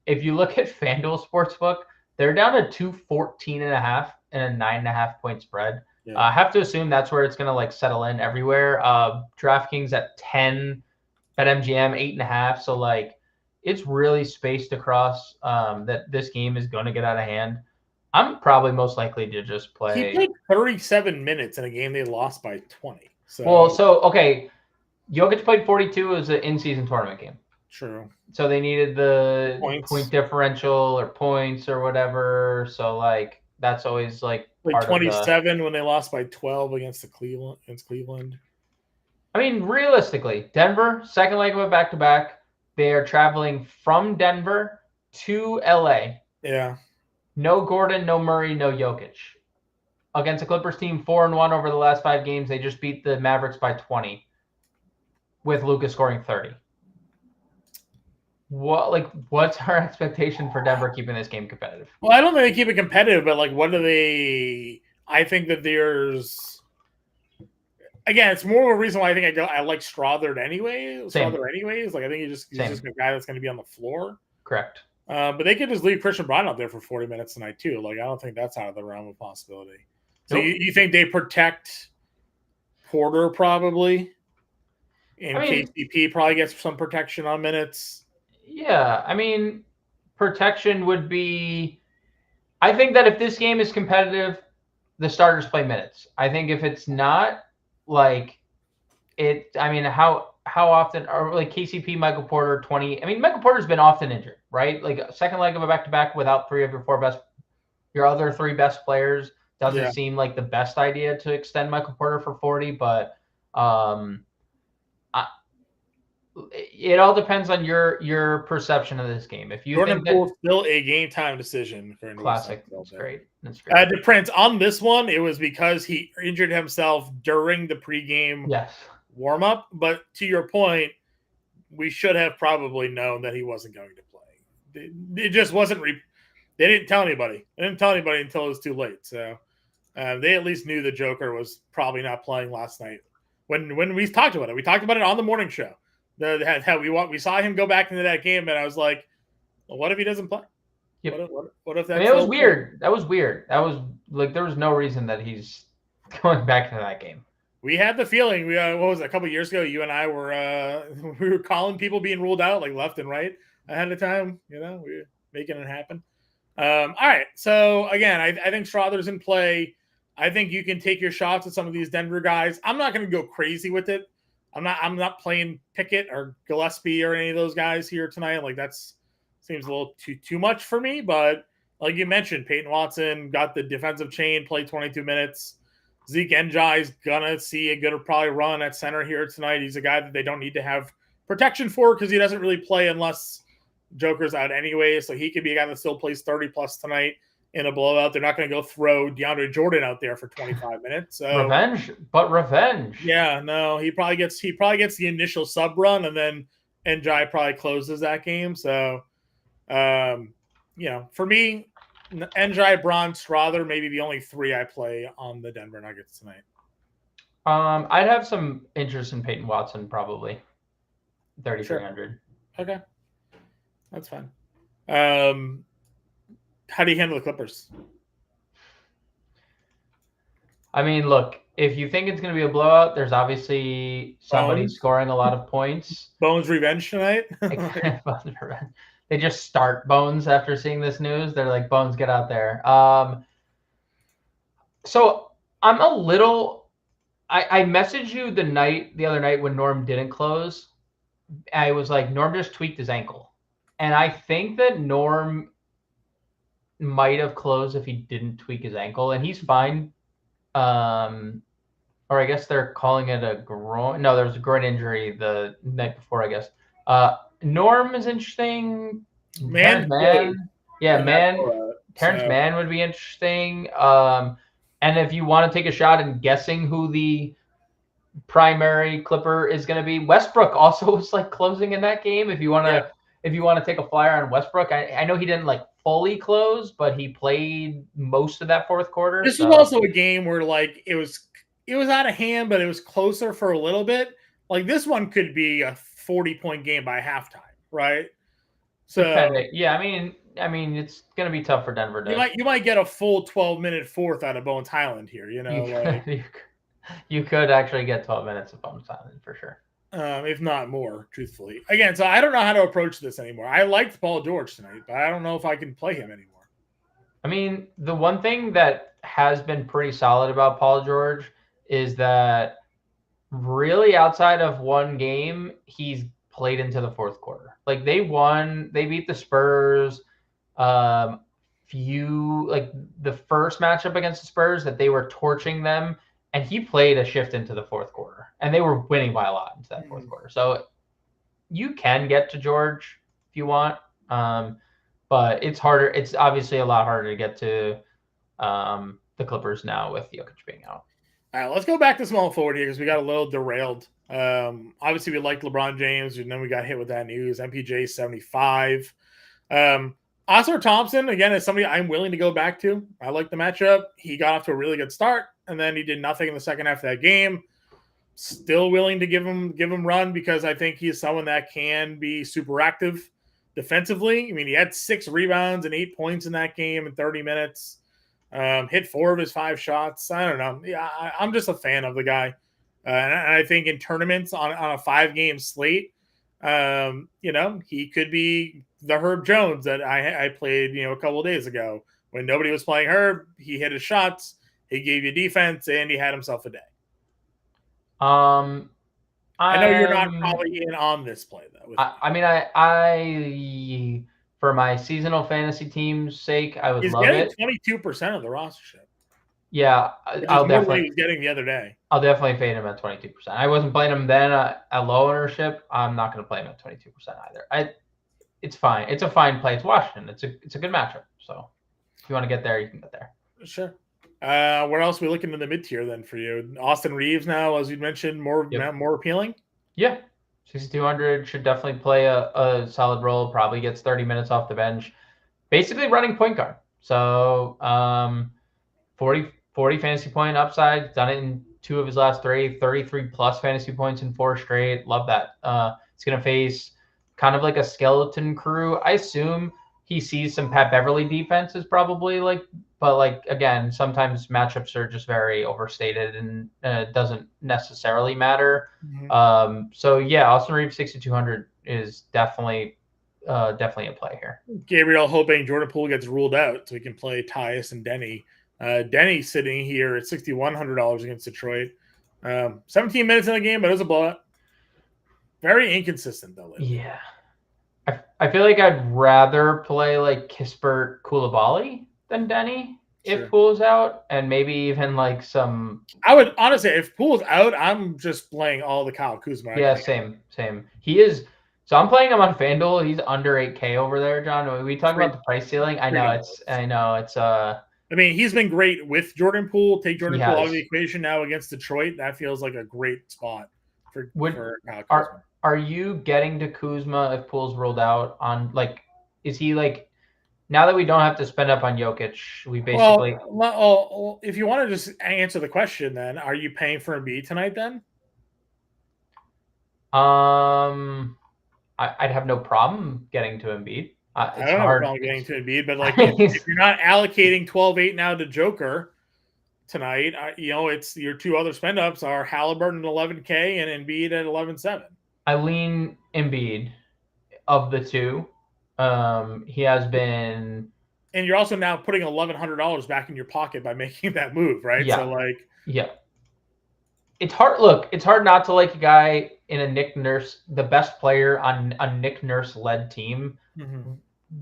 If you look at FanDuel Sportsbook, they're down to 214.5 and a 9.5 point spread. Yeah. I have to assume that's where it's going to like settle in everywhere. DraftKings at 10, BetMGM 8.5. So like it's really spaced across that this game is going to get out of hand. I'm probably most likely to just play. He played 37 minutes in a game they lost by 20. Okay. Jokic played 42 as an in-season tournament game. True. So they needed the point differential or points or whatever. So like that's always like 27 when they lost by 12 against Cleveland. I mean, realistically, Denver, second leg of a back-to-back. They are traveling from Denver to LA. Yeah. No Gordon, no Murray, no Jokic. Against the Clippers team, 4-1 over the last 5 games. They just beat the Mavericks by 20 with Luka scoring 30. What's our expectation for Denver keeping this game competitive? Well, I don't think they keep it competitive, but what do they? I think that there's, again, it's more of a reason why I think I like Strawther anyways. Like I think he's just a guy that's going to be on the floor. Correct. But they could just leave Christian Braun out there for 40 minutes tonight too. Like I don't think that's out of the realm of possibility. So you think they protect Porter probably, and KCP probably gets some protection on minutes. Yeah, I mean, protection would be. I think that if this game is competitive, the starters play minutes. I think if it's not, like, it. I mean, how often are like KCP, Michael Porter, 20? I mean, Michael Porter's been often injured, right? Like a second leg of a back-to-back without 3 of your other 3 best players doesn't seem like the best idea to extend Michael Porter for 40, but it all depends on your perception of this game. If you Jordan Poole's still a game time decision for classic, that's great. The Prince on this one, it was because he injured himself during the pregame warm up. But to your point, we should have probably known that he wasn't going to play. It just wasn't. They didn't tell anybody. They didn't tell anybody until it was too late. So they at least knew the Joker was probably not playing last night. When we talked about it, we talked about it on the morning show. We saw him go back into that game, and I was like, well, what if he doesn't play? Yep. What if that? It was weird. That was weird. That was like there was no reason that he's going back into that game. We had the feeling. What was it, a couple of years ago? You and I were we were calling people being ruled out like left and right ahead of time. We were making it happen. All right. So again, I think Strawther's in play. I think you can take your shots at some of these Denver guys. I'm not going to go crazy with it. I'm not playing Pickett or Gillespie or any of those guys here tonight. Like that's seems a little too much for me. But like you mentioned, Peyton Watson got the defensive chain, played 22 minutes. Zeke Njai's gonna see a good probably run at center here tonight. He's a guy that they don't need to have protection for because he doesn't really play unless Joker's out anyway. So he could be a guy that still plays 30 plus tonight in a blowout. They're not going to go throw DeAndre Jordan out there for 25 minutes. So revenge. Yeah, no, he probably gets the initial sub run, and then Njai probably closes that game. So, for me, Njai, Braun, Strawther, maybe the only 3 I play on the Denver Nuggets tonight. I'd have some interest in Peyton Watson, probably 3,300. Sure. Okay, that's fine. How do you handle the Clippers? I mean, look, if you think it's going to be a blowout, there's obviously somebody scoring a lot of points. Bones revenge tonight? They just start Bones after seeing this news. They're like, Bones, get out there. So I'm a little – I messaged you the other night when Norm didn't close, I was like, Norm just tweaked his ankle. And I think that Norm might have closed if he didn't tweak his ankle, and he's fine. Or I guess they're calling it a groin. No, there was a groin injury the night before, I guess. Norm is interesting. Man, Terrence Mann would be interesting. And if you want to take a shot in guessing who the primary Clipper is going to be, Westbrook also was like closing in that game. If you want to take a flyer on Westbrook, I know he didn't like fully close, but he played most of that fourth quarter. This was also a game where like it was out of hand, but it was closer for a little bit. Like this one could be a 40-point game by halftime, right? So yeah, I mean, it's going to be tough for Denver. You might get a full 12-minute fourth out of Bones Highland here. You know, you could actually get 12 minutes of Bones Highland for sure. If not more, truthfully. Again, so I don't know how to approach this anymore. I liked Paul George tonight, but I don't know if I can play him anymore. I mean, the one thing that has been pretty solid about Paul George is that really outside of one game, he's played into the fourth quarter. Like they beat the Spurs. The first matchup against the Spurs that they were torching them, and he played a shift into the fourth quarter, and they were winning by a lot into that fourth quarter. So you can get to George if you want, but it's harder. It's obviously a lot harder to get to the Clippers now with Jokic being out. All right, let's go back to small forward here because we got a little derailed. Obviously, we liked LeBron James, and then we got hit with that news. MPJ 75. Oscar Thompson, again, is somebody I'm willing to go back to. I like the matchup. He got off to a really good start, and then he did nothing in the second half of that game. Still willing to give him run because I think he's someone that can be super active defensively. I mean, he had 6 rebounds and 8 points in that game in 30 minutes. Hit 4 of his 5 shots. I don't know. Yeah, I'm just a fan of the guy. And I think in tournaments on a 5-game slate, he could be the Herb Jones that I played, a couple of days ago. When nobody was playing Herb, he hit his shots, he gave you defense, and he had himself a day. I know you're not probably in on this play, though. I for my seasonal fantasy team's sake, I would love it. He's getting 22% of the rostership. Yeah, I'll definitely was getting the other day. I'll definitely fade him at 22%. I wasn't playing him then at low ownership. I'm not going to play him at 22% either. It's fine. It's a fine play. It's Washington. It's a good matchup. So if you want to get there, you can get there. Sure. Where else are we looking in the mid tier then for you? Austin Reeves now, as you mentioned, more appealing. Yeah, 6,200 should definitely play a solid role. Probably gets 30 minutes off the bench. Basically running point guard. So 40 fantasy point upside. Done it in 2 of his last 3. 33 plus fantasy points in 4 straight. Love that. It's going to face kind of like a skeleton crew. I assume he sees some Pat Beverly defenses probably but again, sometimes matchups are just very overstated and it doesn't necessarily matter. Mm-hmm. So yeah, Austin Reeves 6,200 is definitely a play here. Gabriel hoping Jordan Poole gets ruled out so he can play Tyus and Denny. Denny sitting here at $6,100 against Detroit. 17 minutes in the game, but it was a blowout. Very inconsistent though. Lately. Yeah. I feel like I'd rather play like Kispert Koulibaly than Denny if Poole's out, and maybe even like some. I would honestly, if Poole's out, I'm just playing all the Kyle Kuzma. Yeah, same. He is. So I'm playing him on FanDuel. He's under 8K over there, John. When we talk about the price ceiling, I know it's. I mean, he's been great with Jordan Poole. Take Jordan Poole out of the equation now against Detroit. That feels like a great spot for Kyle Kuzma. Are you getting to Kuzma if Poole's ruled out on is he now that we don't have to spend up on Jokic, we basically if you want to just answer the question then, are you paying for Embiid tonight then? I'd have no problem getting to Embiid. I don't have a problem getting to Embiid, but if you're not allocating 12-8 now to Joker tonight, it's your 2 other spend ups are Halliburton at 11K and Embiid at 11.7. I lean Embiid of the 2. He has been, and you're also now putting $1,100 back in your pocket by making that move, right? Yeah. So yeah, it's hard. Look, it's hard not to like a guy in a Nick Nurse, the best player on a Nick Nurse led team,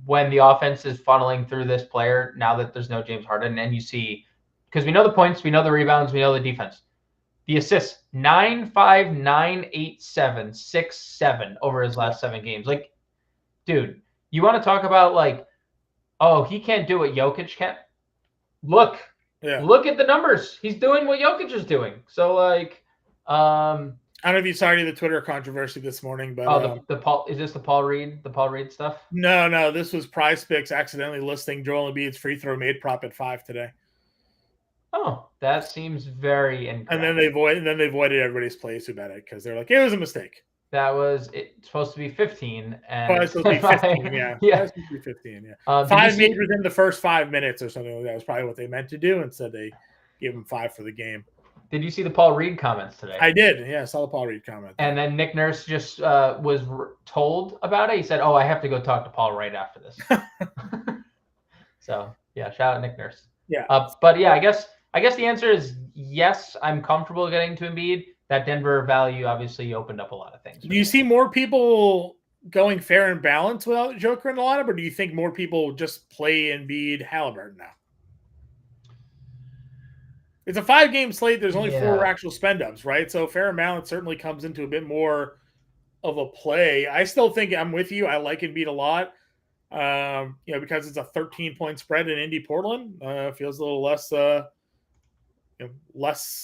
when the offense is funneling through this player now that there's no James Harden, and you see, because we know the points, we know the rebounds, we know the defense. The assists, 9, 5, 9, 8, 7, 6, 7 over his last 7 games. Like, dude, you want to talk about like, oh, he can't do what Jokic can? Look at the numbers. He's doing what Jokic is doing. So like, I don't know if you saw any of the Twitter controversy this morning, but the Paul, is this the Paul Reed stuff? No, this was PrizePicks accidentally listing Joel Embiid's free throw made prop at 5 today. Oh, that seems very incorrect. And then they voided everybody's plays who bet it because they're like, it was a mistake. It's supposed to be 15, and it's supposed to be 15, yeah. It's supposed to be 15, yeah. 5 made within the first 5 minutes or something like that was probably what they meant to do. Instead, they gave him 5 for the game. Did you see the Paul Reed comments today? I did. Yeah, I saw the Paul Reed comment. And then Nick Nurse just was told about it. He said, "Oh, I have to go talk to Paul right after this." So yeah, shout out Nick Nurse. Yeah. But yeah, I guess the answer is yes. I'm comfortable getting to Embiid. That Denver value obviously opened up a lot of things. Do you see more people going fair and balanced without Joker in the lineup, or do you think more people just play Embiid Halliburton now? It's a 5-game slate. There's only 4 actual spend-ups, right? So fair and balanced certainly comes into a bit more of a play. I still think I'm with you. I like Embiid a lot, because it's a 13-point spread in Indy Portland. Feels a little less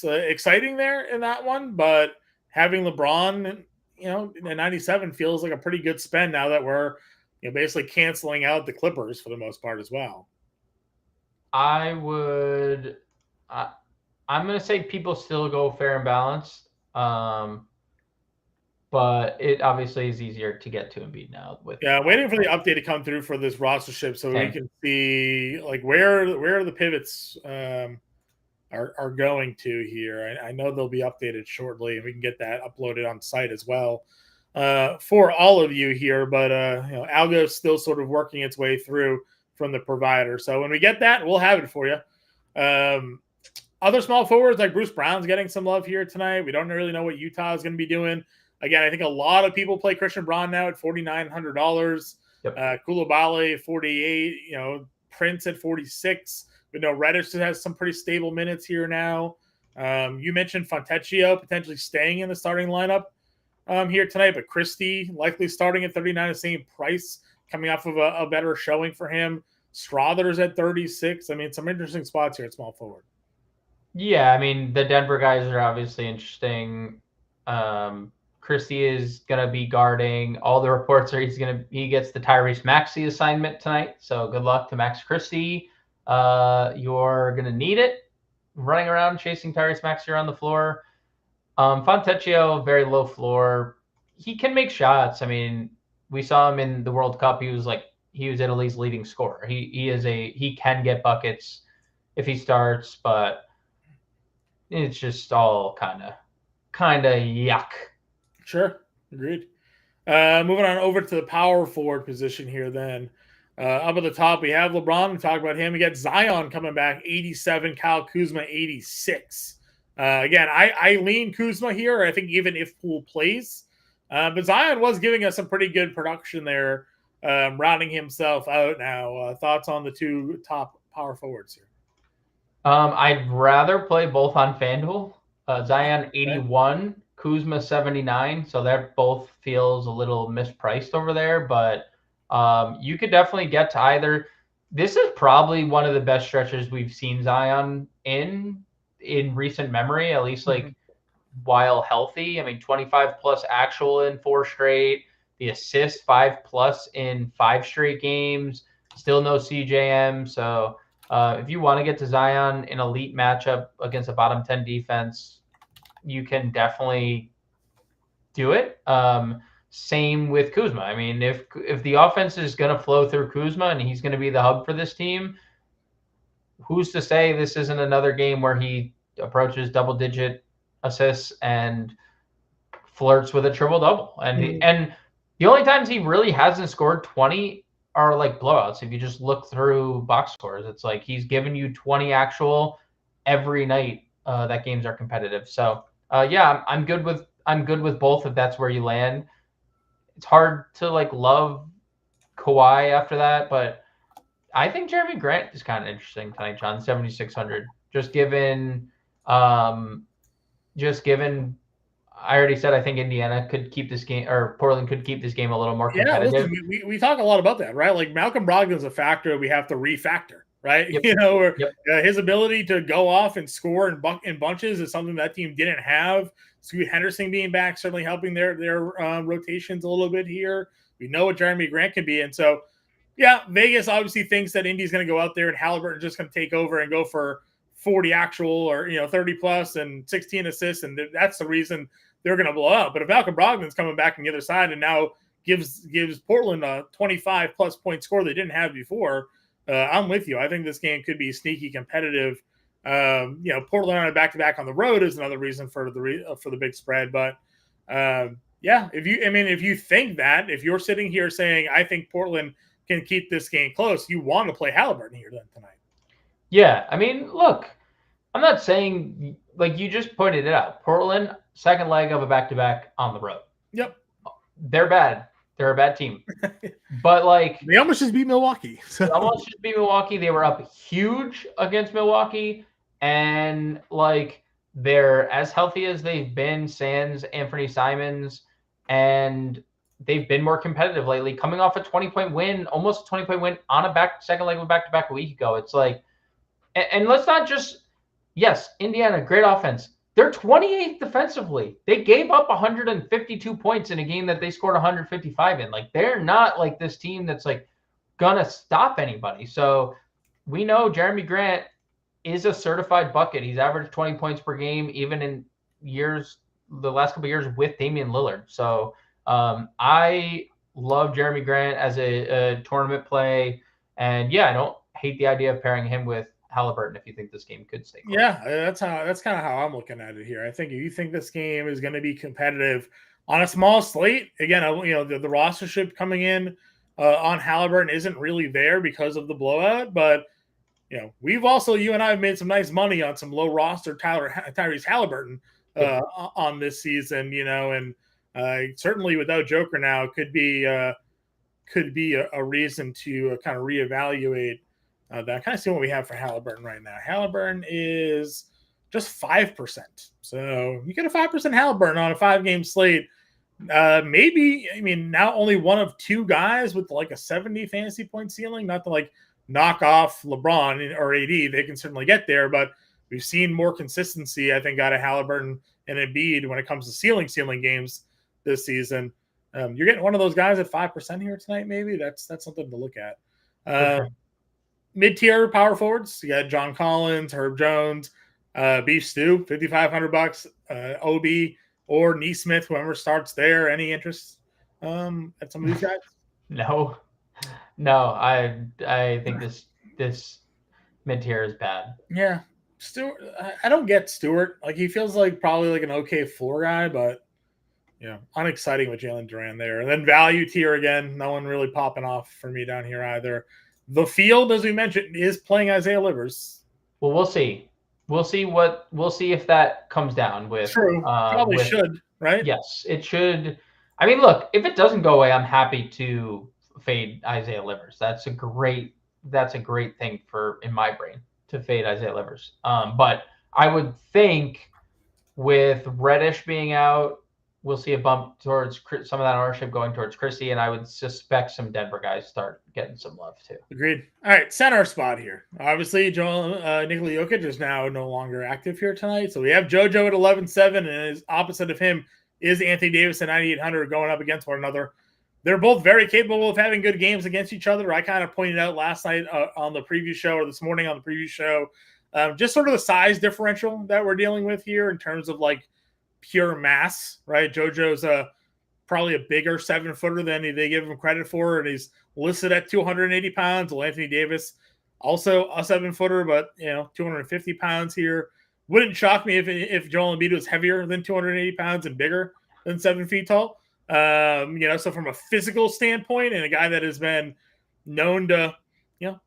exciting there in that one. But having LeBron, in 97 feels like a pretty good spend now that we're basically canceling out the Clippers for the most part as well. I'm going to say people still go fair and balanced, but it obviously is easier to get to Embiid now. Waiting for the update to come through for this rostership so we can see like where the pivots are going to here. I know they'll be updated shortly, and we can get that uploaded on site as well for all of you here. But Algo is still sort of working its way through from the provider. So when we get that, we'll have it for you. Other small forwards like Bruce Brown's getting some love here tonight. We don't really know what Utah is going to be doing. Again, I think a lot of people play Christian Braun now at $4,900. Yep. Koulibaly, 48. Prince at 46. We know Reddish has some pretty stable minutes here now. You mentioned Fontecchio potentially staying in the starting lineup here tonight, but Christie likely starting at 39, the same price, coming off of a better showing for him. Struthers at 36. I mean, some interesting spots here at small forward. Yeah, I mean, the Denver guys are obviously interesting. Christie is going to be guarding. All the reports are he gets the Tyrese Maxey assignment tonight. So good luck to Max Christie. You're going to need it running around chasing Tyrese Maxey around the floor. Fontecchio, very low floor. He can make shots. I mean, we saw him in the World Cup. He was Italy's leading scorer. He can get buckets if he starts, but it's just all kind of yuck. Sure. Agreed. Moving on over to the power forward position here then. Up at the top, we have LeBron. We talked about him. We got Zion coming back, 87. Kyle Kuzma, 86. Again, I lean Kuzma here, I think even if Poole plays. But Zion was giving us some pretty good production there, rounding himself out now. Thoughts on the 2 top power forwards here? I'd rather play both on FanDuel. Zion 81, Kuzma 79. So that both feels a little mispriced over there, but you could definitely get to either. This is probably one of the best stretches we've seen Zion in recent memory, at least while healthy. I mean, 25 plus actual in 4 straight, the assist 5 plus in 5 straight games, still no CJM. So if you want to get to Zion in elite matchup against a bottom 10 defense, you can definitely do it. Same with Kuzma. I mean, if the offense is going to flow through Kuzma and he's going to be the hub for this team, who's to say this isn't another game where he approaches double-digit assists and flirts with a triple-double? And the only times he really hasn't scored 20 are like blowouts. If you just look through box scores, it's like he's given you 20 actual every night that games are competitive. So I'm good with I'm good with both if that's where you land. It's hard to like love Kawhi after that, but I think Jeremy Grant is kind of interesting tonight, John. 7,600. Just given. I already said I think Indiana could keep this game, or Portland could keep this game a little more competitive. Yeah, listen, we talk a lot about that, right? Like Malcolm Brogdon is a factor we have to refactor, right? Yep. Or Yep. His ability to go off and score in bunches is something that team didn't have. Scoot Henderson being back certainly helping their rotations a little bit here. We know what Jeremy Grant can be, and so yeah, Vegas obviously thinks that Indy's going to go out there and Halliburton's just going to take over and go for 40 actual or 30 plus and 16 assists, and that's the reason they're going to blow up. But if Malcolm Brogdon's coming back on the other side and now gives Portland a 25 plus point score they didn't have before, I'm with you. I think this game could be sneaky competitive. Portland on a back-to-back on the road is another reason for the big spread. But if you think that, if you're sitting here saying I think Portland can keep this game close, you want to play Halliburton here then tonight. Yeah, I mean, look, I'm not saying, like you just pointed it out, Portland, second leg of a back-to-back on the road. Yep. They're bad. They're a bad team. But, like... They almost just beat Milwaukee. They almost just beat Milwaukee. They were up huge against Milwaukee. And, like, they're as healthy as they've been, sans Anthony Simons. And they've been more competitive lately, coming off a 20-point win, almost a 20-point win on a second leg of a back-to-back a week ago. It's like... And let's not just... Yes, Indiana, great offense. They're 28th defensively. They gave up 152 points in a game that they scored 155 in. Like, they're not like this team that's like gonna stop anybody. So we know Jeremy Grant is a certified bucket. He's averaged 20 points per game, even in the last couple of years with Damian Lillard. So I love Jeremy Grant as a tournament play. And yeah, I don't hate the idea of pairing him with Halliburton if you think this game could stay close. Yeah, that's kind of how I'm looking at it here. I think if you think this game is going to be competitive on a small slate, again, the rostership coming in on Halliburton isn't really there because of the blowout, but we've also, you and I have made some nice money on some low roster Tyrese Halliburton on this season, and certainly without Joker now could be a reason to kind of reevaluate that. Kind of see what we have for Halliburton right now. Halliburton is just 5%. So you get a 5% Halliburton on a 5-game slate. Maybe, now only one of two guys with like a 70 fantasy point ceiling, not to like knock off LeBron or AD. They can certainly get there, but we've seen more consistency, I think, out of Halliburton and Embiid when it comes to ceiling games this season. You're getting one of those guys at 5% here tonight. Maybe that's something to look at. Sure. Mid-tier power forwards, you got John Collins, Herb Jones, Beef Stew, $5,500, Obi or Neesmith, whoever starts there. Any interest at some of these guys? No, I think this mid-tier is bad. Yeah, Stewart. I don't get Stewart. Like, he feels like probably like an okay floor guy, but unexciting with Jalen Duran there. And then value tier again, no one really popping off for me down here either. The field, as we mentioned, is playing Isaiah Livers. Well, we'll see. We'll see if that comes down with. True. Probably should, right? Yes, it should. I mean, look, if it doesn't go away, I'm happy to fade Isaiah Livers. That's a great thing in my brain to fade Isaiah Livers. But I would think with Reddish being out, we'll see a bump towards some of that ownership going towards Christie, and I would suspect some Denver guys start getting some love too. Agreed. All right, center spot here. Obviously, Nikola Jokic is now no longer active here tonight, so we have JoJo at 11-7, and opposite of him is Anthony Davis at 9,800 going up against one another. They're both very capable of having good games against each other. I kind of pointed out last night on the preview show, or this morning on the preview show, just sort of the size differential that we're dealing with here in terms of like pure mass, right? JoJo's probably a bigger 7-footer than they give him credit for, and he's listed at 280 pounds. Well, Anthony Davis, also a 7-footer, but 250 pounds here. Wouldn't shock me if Joel Embiid was heavier than 280 pounds and bigger than 7 feet tall. So from a physical standpoint, and a guy that has been known to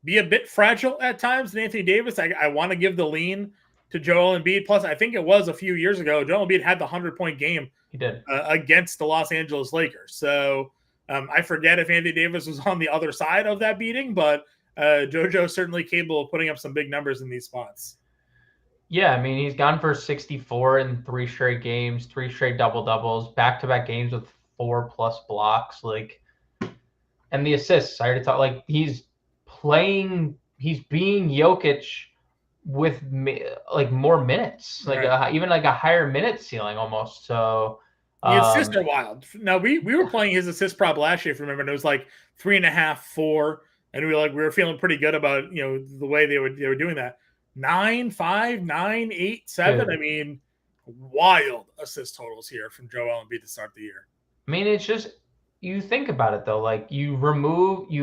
be a bit fragile at times, and Anthony Davis, I want to give the lean to Joel Embiid. Plus, I think it was a few years ago, Joel Embiid had the 100-point game He did. Against the Los Angeles Lakers. So I forget if Anthony Davis was on the other side of that beating, but JoJo's certainly capable of putting up some big numbers in these spots. Yeah, I mean, he's gone for 64 in 3 straight games, 3 straight double-doubles, back-to-back games with 4+ blocks. Like, and the assists, I already thought, like, he's being Jokic with like more minutes, like even like a higher minute ceiling almost. So the assists are wild. Now we were playing his assist prop last year, if you remember, and it was like 3.5, 4, and we were feeling pretty good about the way they were doing that. 9, 5, 9, 8, 7. Dude. I mean, wild assist totals here from Joel Embiid to start the year. I mean, it's just, you think about it though, like you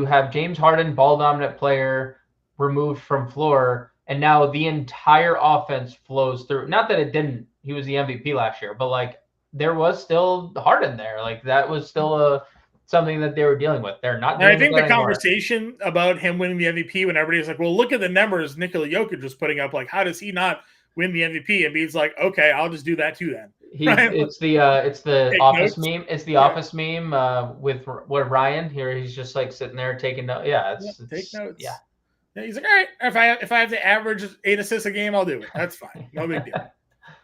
have James Harden, ball dominant player, removed from floor, and now the entire offense flows through. Not that it didn't, he was the MVP last year, but like there was still Harden there. Like that was still something that they were dealing with. They're not doing I think the anymore. Conversation about him winning the MVP, when everybody's like, well, look at the numbers Nikola Jokic was putting up. Like, how does he not win the MVP? And Embiid's like, okay, I'll just do that too then. Right? It's the office meme. It's the office meme with Ryan here. He's just like sitting there taking notes. Yeah, take notes. Yeah. He's like, all right, if I have to average 8 assists a game, I'll do it. That's fine. No big deal.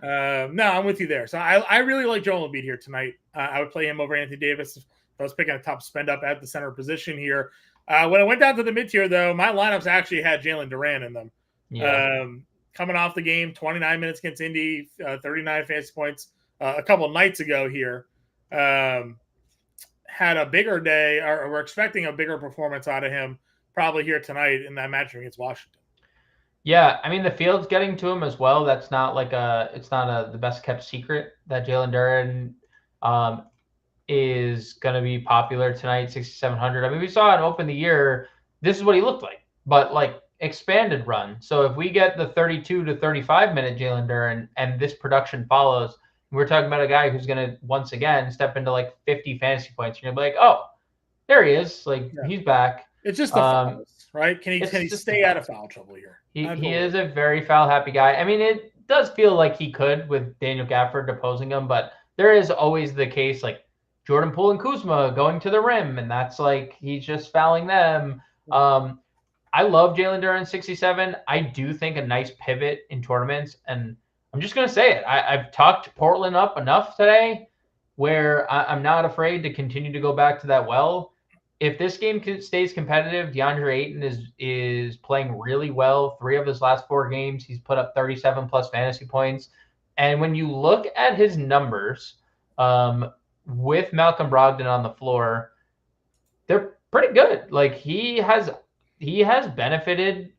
No, I'm with you there. So I really like Joel Embiid here tonight. I would play him over Anthony Davis if I was picking a top spend up at the center position here. When I went down to the mid tier, though, my lineups actually had Jalen Duran in them. Yeah. Coming off the game, 29 minutes against Indy, 39 fantasy points a couple nights ago here. Had a bigger day, or we're expecting a bigger performance out of him probably here tonight in that matchup against Washington. Yeah, I mean the field's getting to him as well. That's not like the best kept secret that Jalen Duran is going to be popular tonight, 6,700. I mean, we saw him open the year. This is what he looked like, but like expanded run. So if we get the 32 to 35 minute Jalen Duran and this production follows, we're talking about a guy who's going to once again step into like 50 fantasy points. You're going to be like, oh, there he is. Like he's back. It's just the fouls, right? Can he stay out of foul trouble here? He is a very foul happy guy. I mean, it does feel like he could with Daniel Gafford opposing him, but there is always the case like Jordan Poole and Kuzma going to the rim, and that's like he's just fouling them. I love Jalen Duran 67. I do think a nice pivot in tournaments, and I'm just going to say it. I've talked Portland up enough today where I'm not afraid to continue to go back to that well. If this game stays competitive, DeAndre Ayton is playing really well. 3 of his last 4 games, he's put up 37 plus fantasy points. And when you look at his numbers with Malcolm Brogdon on the floor, they're pretty good. Like he has benefited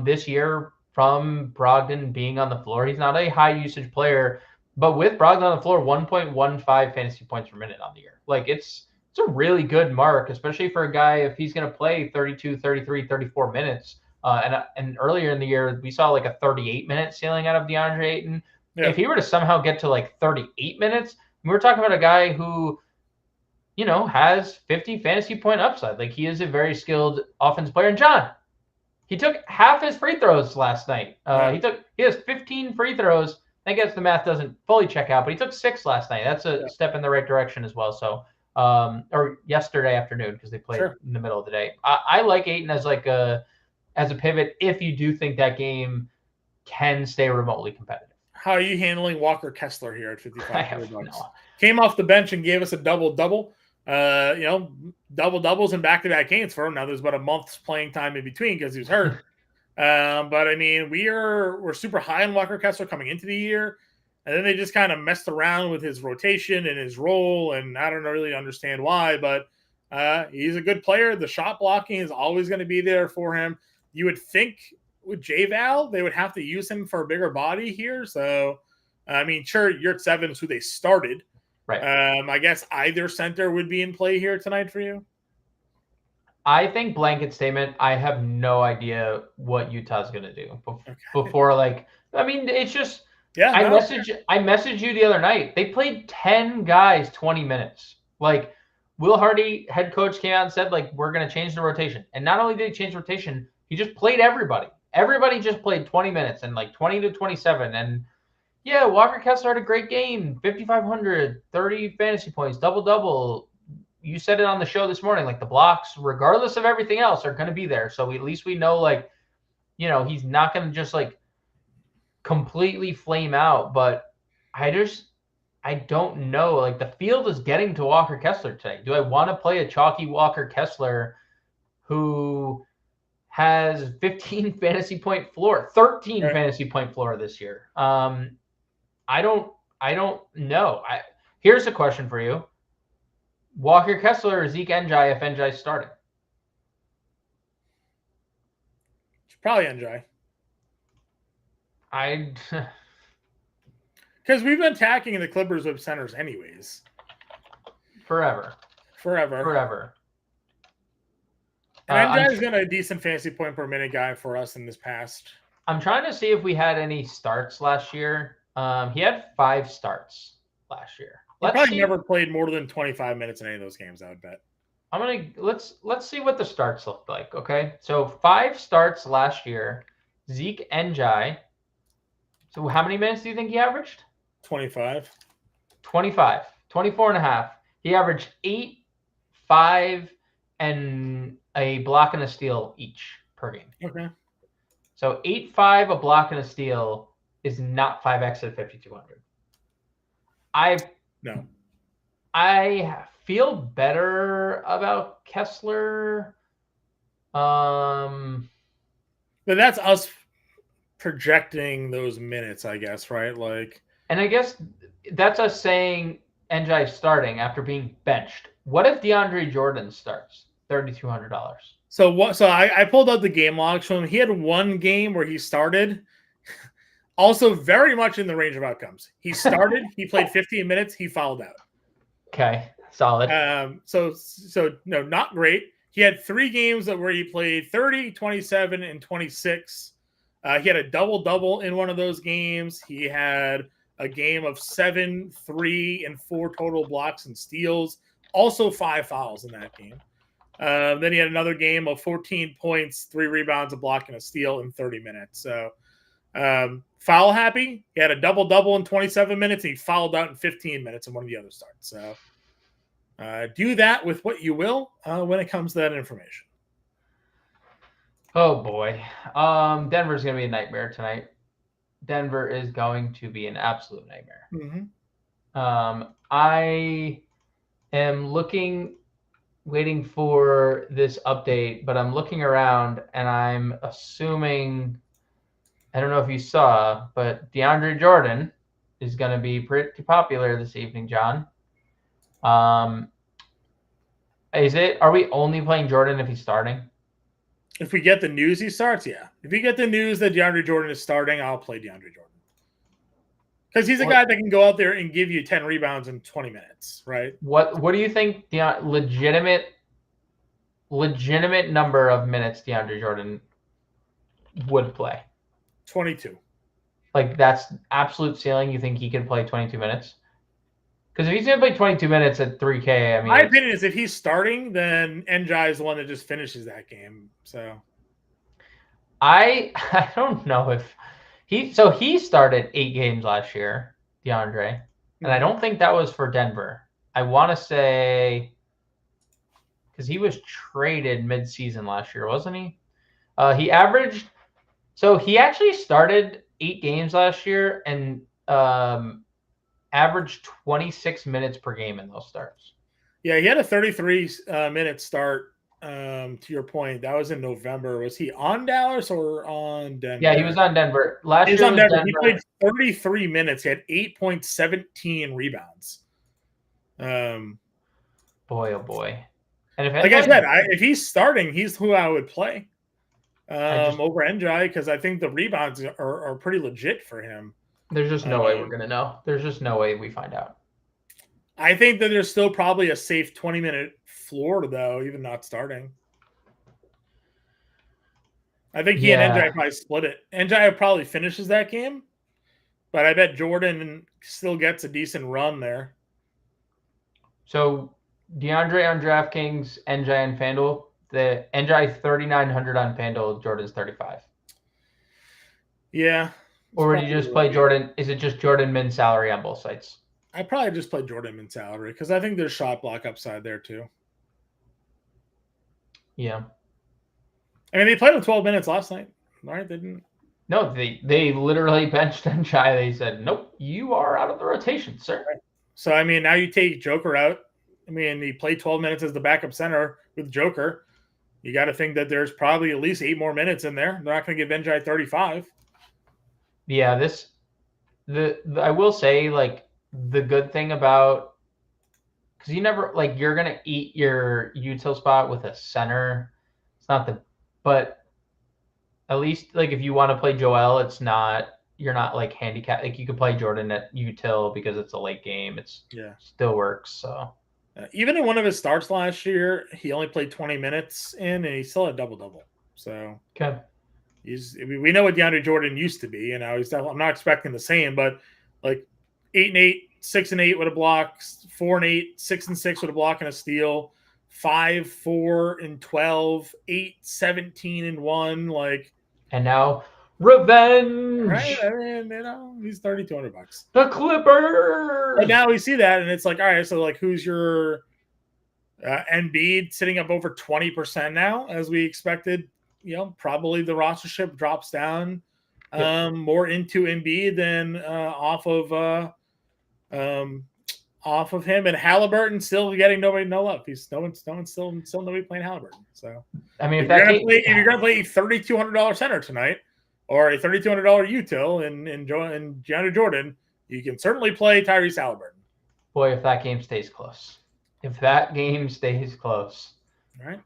this year from Brogdon being on the floor. He's not a high usage player, but with Brogdon on the floor, 1.15 fantasy points per minute on the year. Like it's a really good mark, especially for a guy if he's going to play 32, 33, 34 minutes. And earlier in the year, we saw like a 38-minute ceiling out of DeAndre Ayton. Yeah. If he were to somehow get to like 38 minutes, we're talking about a guy who, has 50 fantasy point upside. Like he is a very skilled offensive player. And John, he took half his free throws last night. He has 15 free throws. I guess the math doesn't fully check out, but he took 6 last night. That's a step in the right direction as well. So, or yesterday afternoon because they played in the middle of the day. I like Ayton as a pivot if you do think that game can stay remotely competitive. How are you handling Walker Kessler here at $5,500? Came off the bench and gave us a double-double. Double-doubles and back-to-back games for him. Now there's about a month's playing time in between because he was hurt. But I mean, we're super high on Walker Kessler coming into the year. And then they just kind of messed around with his rotation and his role, and I don't really understand why, but he's a good player. The shot blocking is always going to be there for him. You would think with J-Val, they would have to use him for a bigger body here. So, I mean, sure, Yurt 7 is who they started. Right. I guess either center would be in play here tonight for you. I think blanket statement, I have no idea what Utah's going to do before, it's just – yeah, I messaged you the other night. They played 10 guys 20 minutes. Like Will Hardy, head coach, came out and said, like, we're going to change the rotation. And not only did he change the rotation, he just played everybody. Everybody just played 20 minutes and like 20 to 27. And yeah, Walker Kessler had a great game. 5,500, 30 fantasy points, double-double. You said it on the show this morning, like the blocks, regardless of everything else, are going to be there. So at least we know, like, he's not going to just like completely flame out. But I don't know. Like, the field is getting to Walker Kessler today. Do I want to play a chalky Walker Kessler who has 15 fantasy point floor, 13 fantasy point floor this year? I don't know. Here's a question for you. Walker Kessler or Zeke Njai if Njai's starting? It's probably Njai. Because we've been attacking the Clippers with centers anyways. Forever. And Njai's been a decent fantasy point per minute guy for us in this past. I'm trying to see if we had any starts last year. He had 5 starts last year. He probably never played more than 25 minutes in any of those games, I would bet. Let's see what the starts look like, okay? So 5 starts last year. Zeke Njai. So how many minutes do you think he averaged? 25. 24 and a half. He averaged 8, 5, and a block and a steal each per game. Okay. So 8, 5, a block and a steal is not 5x at 5,200. I feel better about Kessler. But that's us projecting those minutes, I guess, right? Like, and I guess that's us saying Njai starting after being benched. What if DeAndre Jordan starts? $3,200. So I pulled out the game logs from him. He had one game where he started. Also, very much in the range of outcomes. He started. He played 15 minutes. He fouled out. Okay, solid. So no, not great. He had 3 games where he played 30, 27, and 26. He had a double-double in one of those games. He had a game of 7, 3, and 4 total blocks and steals. Also 5 fouls in that game. Then he had another game of 14 points, 3 rebounds, a block, and a steal in 30 minutes. So foul happy. He had a double-double in 27 minutes. And he fouled out in 15 minutes in one of the other starts. So do that with what you will when it comes to that information. Oh, boy. Denver's going to be a nightmare tonight. Denver is going to be an absolute nightmare. Mm-hmm. I am waiting for this update, but I'm looking around and I'm assuming, I don't know if you saw, but DeAndre Jordan is going to be pretty popular this evening, John. Are we only playing Jordan if he's starting? If we get the news he starts, yeah. If you get the news that DeAndre Jordan is starting, I'll play DeAndre Jordan. Because he's a guy that can go out there and give you 10 rebounds in 20 minutes, right? What do you think legitimate number of minutes DeAndre Jordan would play? 22. Like, that's absolute ceiling? You think he could play 22 minutes? Because if he's going to play 22 minutes at 3K, I mean... My opinion is if he's starting, then Njai is the one that just finishes that game. So I don't know if... He started 8 games last year, DeAndre. And I don't think that was for Denver. I want to say... Because he was traded mid-season last year, wasn't he? He averaged... So he actually started 8 games last year and... averaged 26 minutes per game in those starts. Yeah, he had a 33-minute start. To your point, that was in November. Was he on Dallas or on Denver? Yeah, he was on Denver. He was on Denver. He played 33 minutes. He had 8.17 rebounds. Boy, oh boy. And like I said, if he's starting, he's who I would play over Njai because I think the rebounds are pretty legit for him. There's just no way we're going to know. There's just no way we find out. I think that there's still probably a safe 20-minute floor, though, even not starting. I think he and Njai probably split it. Njai probably finishes that game, but I bet Jordan still gets a decent run there. So DeAndre on DraftKings, Njai on FanDuel. The Njai 3,900 on FanDuel, Jordan's 35. Yeah. Or would you just play Jordan? Is it just Jordan min salary on both sides? I probably just play Jordan min salary because I think there's shot block upside there too. Yeah. I mean, they played him 12 minutes last night, right? They didn't. No, they literally benched Njai. They said, nope, you are out of the rotation, sir. Right. So, I mean, now you take Joker out. I mean, he played 12 minutes as the backup center with Joker. You got to think that there's probably at least 8 more minutes in there. They're not going to give Njai 35. Yeah, I will say, like, the good thing about, because you never, like, you're going to eat your util spot with a center. It's not but at least, like, if you want to play Joel, you're not, like, handicapped. Like, you could play Jordan at util because it's a late game. Still works, so. Even in one of his starts last year, he only played 20 minutes in, and he still had double-double. So, okay. We know what DeAndre Jordan used to be, and I'm not expecting the same, but like 8-8, 6-8 with a block, 4-8, 6-6 with a block and a steal, 5-4-12, 8-17-1, like. And now revenge. Right, I mean, he's $3,200. The Clippers. And now we see that, and it's like, all right, so like, who's your Embiid sitting up over 20% now, as we expected? Probably the rostership drops down more into Embiid than off of him, and Halliburton still getting no love. No one's still nobody playing Halliburton. So I mean, if you're gonna play a $3,200 center tonight or a $3,200 util in DeAndre Jordan, you can certainly play Tyrese Halliburton. Boy, if that game stays close. All right,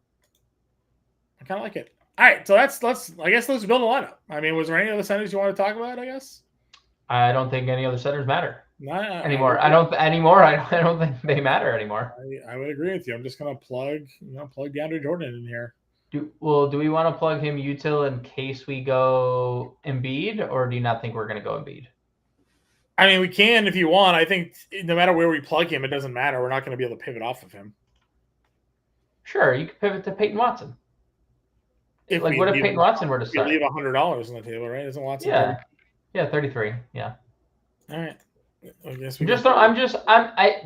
I kind of like it. All right, so let's build a lineup. I mean, was there any other centers you want to talk about? I guess. I don't think any other centers matter anymore. I don't think they matter anymore. I would agree with you. I'm just gonna plug DeAndre Jordan in here. Do we want to plug him util in case we go Embiid, or do you not think we're gonna go Embiid? I mean, we can if you want. I think no matter where we plug him, it doesn't matter. We're not going to be able to pivot off of him. Sure, you could pivot to Peyton Watson. What if Peyton Watson were to start? You leave $100 on the table, right? Isn't Watson? Yeah, 33. Yeah. All right. I guess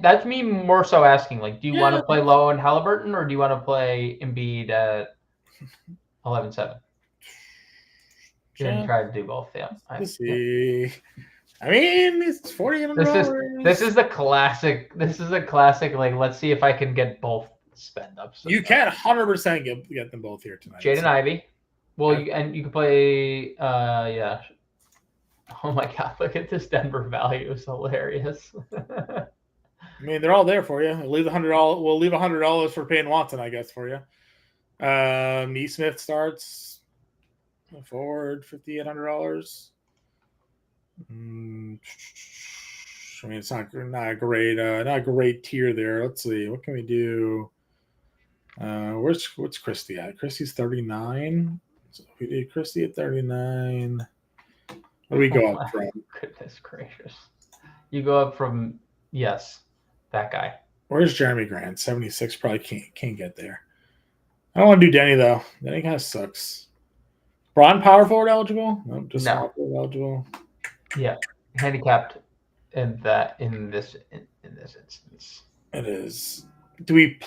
that's me more so asking. Like, do you want to play low in Halliburton, or do you want to play Embiid at 11-7? You can try to do both. Yeah. Let's see. I mean, it's $4,800. This is a classic. Like, let's see if I can get both spend ups. You can 100% get them both here tonight. Jaden Ivey. Well, you can play. Yeah. Oh my God! Look at this Denver value. It's hilarious. I mean, they're all there for you. We'll leave $100 for Payne Watson, I guess, for you. Neesmith starts forward $5,800. I mean, it's not a great tier there. Let's see, what can we do? What's Christie at? Christie's 39. So if we did Christie at 39, what do we go up from? Goodness gracious! You go up from that guy. Where's Jeremy Grant? 76. Probably can't get there. I don't want to do Denny though. Denny kind of sucks. Braun power forward eligible? Nope, just power forward eligible. Yeah, handicapped in this instance. It is. Do we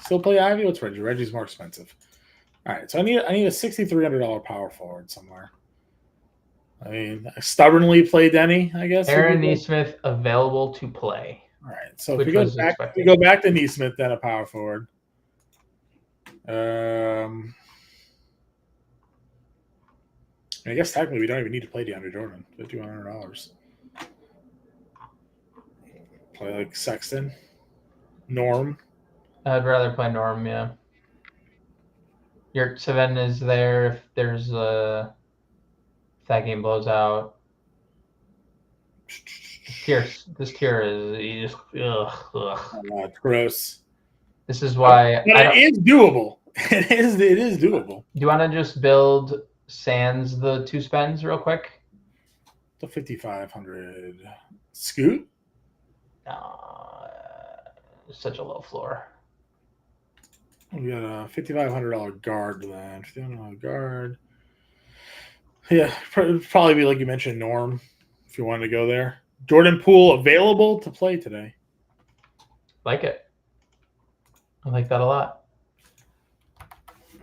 still play Ivy? What's Reggie? Reggie's more expensive. All right, so I need a $6,300 power forward somewhere. I mean, I stubbornly play Denny, I guess. Aaron Neesmith available to play. All right, so if we go back to Neesmith, then a power forward. I guess technically we don't even need to play DeAndre Jordan for $200. Play like Sexton, Norm. I'd rather play Norm. Yeah. Your Seven is there if there's if that game blows out. This tier is you just ugh. Oh, it's gross. This is why. But it is doable. It is doable. Do you want to just build sans the two spends real quick? The 5,500 Scoot. Such a low floor. We got a $5,500 guard then. $5,500 guard. Yeah, probably be like you mentioned, Norm, if you wanted to go there. Jordan Poole available to play today. Like it. I like that a lot.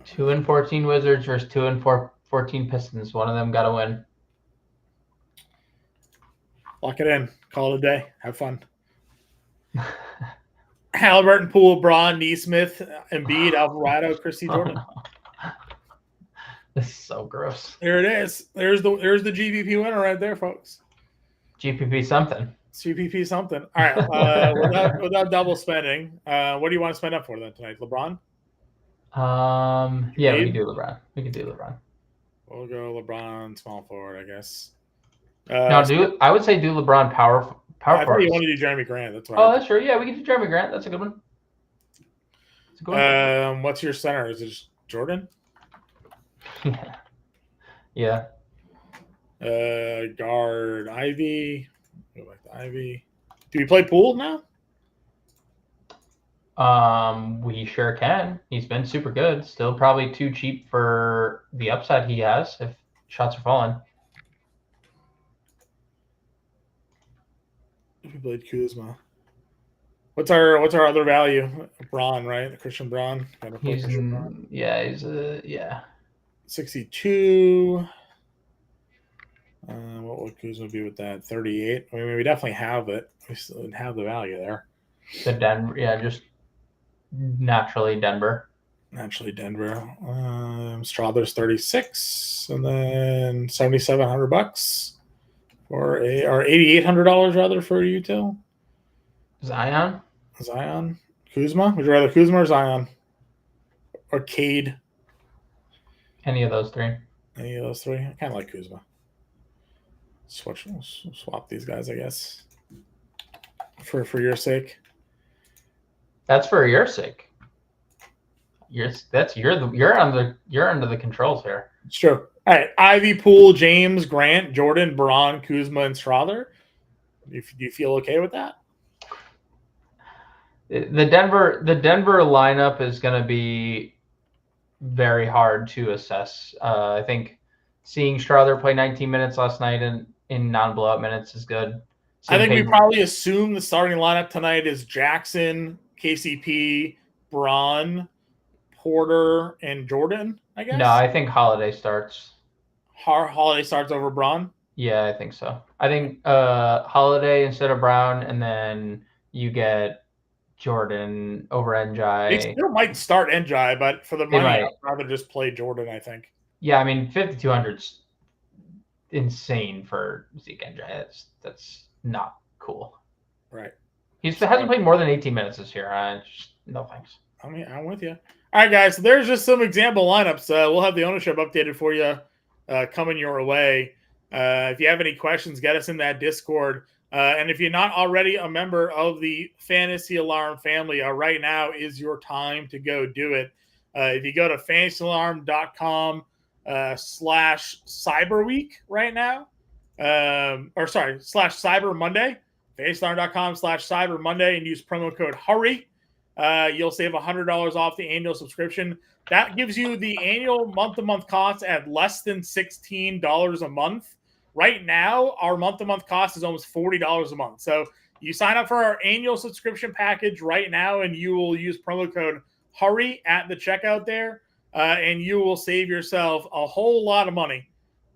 2-14 Wizards versus 2-14 Pistons. One of them got to win. Lock it in. Call it a day. Have fun. Halliburton, Poole, Braun, Neesmith, Embiid, Alvarado, Christy Jordan. This is so gross. There it is. There's the GPP winner right there, folks. GPP something. GPP something. All right. Without double spending, what do you want to spend up for then tonight? LeBron? Yeah, we can do LeBron. We'll go LeBron small forward, I guess. I would say do LeBron power I thought you forwards. want to do Jeremy Grant. That's why. That's true. Yeah, we can do Jeremy Grant. That's a good one. What's your center? Is it just Jordan? Yeah. Guard Ivy. Go back to Ivy. Do we play Poole now? We sure can. He's been super good. Still probably too cheap for the upside he has if shots are falling. We played Kuzma. What's our other value? Braun, right? Christian Braun. He's 62. What would Kuzma be with that? 38. I mean, we definitely have it. We still have the value there. The Denver, just naturally Denver. Strother's 36, and then $7,700 or $8,800 rather for a util. Zion. Kuzma. Would you rather Kuzma or Zion? Or Cade? Any of those three. I kind of like Kuzma. Swap these guys, I guess. For your sake. That's for your sake. You're under the controls here. It's true. All right, Ivy, Poole, James, Grant, Jordan, Braun, Kuzma, and Strother. Do you feel okay with that? The Denver lineup is going to be very hard to assess. I think seeing Strother play 19 minutes last night in non-blowout minutes is good. I think we probably assume the starting lineup tonight is Jackson, KCP, Braun, Porter, and Jordan, I guess. No, I think Holiday starts. Holiday starts over Braun? Yeah, I think so. I think Holiday instead of Brown, and then you get Jordan over NJ. They still might start NJ, but for the money, I'd rather just play Jordan, I think. Yeah, I mean, 5,200's insane for Zeke NJ. That's not cool. Right. He hasn't played more than 18 minutes this year. No thanks. I mean, I'm with you. All right, guys. So there's just some example lineups. We'll have the ownership updated for you coming your way. If you have any questions, get us in that Discord. And if you're not already a member of the Fantasy Alarm family, right now is your time to go do it. If you go to fantasyalarm.com /Cyberweek right now, /Cyber Monday, fantasyalarm.com /Cyber Monday, and use promo code HURRY. You'll save $100 off the annual subscription. That gives you the annual month-to-month cost at less than $16 a month. Right now, our month-to-month cost is almost $40 a month. So you sign up for our annual subscription package right now, and you will use promo code HURRY at the checkout there, and you will save yourself a whole lot of money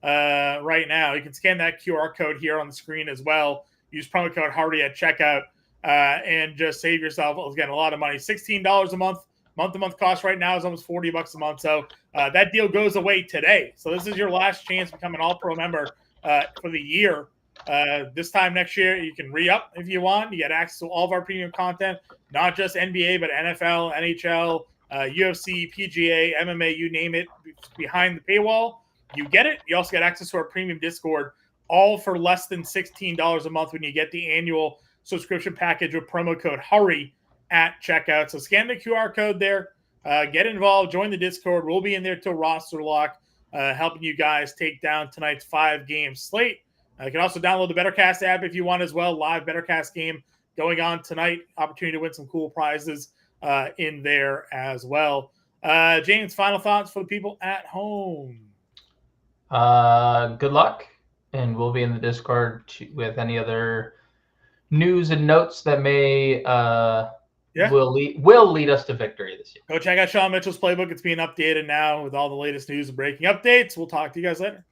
right now. You can scan that QR code here on the screen as well. Use promo code HURRY at checkout and just save yourself, again, a lot of money. $16 a month. Month-to-month cost right now is almost $40 a month. So that deal goes away today. So this is your last chance to become an all-pro member for the year. This time next year, you can re-up if you want. You get access to all of our premium content, not just NBA, but NFL, NHL, UFC, PGA, MMA, you name it, behind the paywall. You get it. You also get access to our premium Discord, all for less than $16 a month when you get the annual subscription package with promo code HURRY at checkout. So scan the QR code there, get involved, join the Discord. We'll be in there till roster lock, helping you guys take down tonight's 5-game slate. You can also download the BetterCast app if you want as well. Live BetterCast game going on tonight. Opportunity to win some cool prizes in there as well. James, final thoughts for the people at home? Good luck, and we'll be in the Discord with any other news and notes that may will lead us to victory this year. Go check out Sean Mitchell's playbook. It's being updated now with all the latest news and breaking updates. We'll talk to you guys later.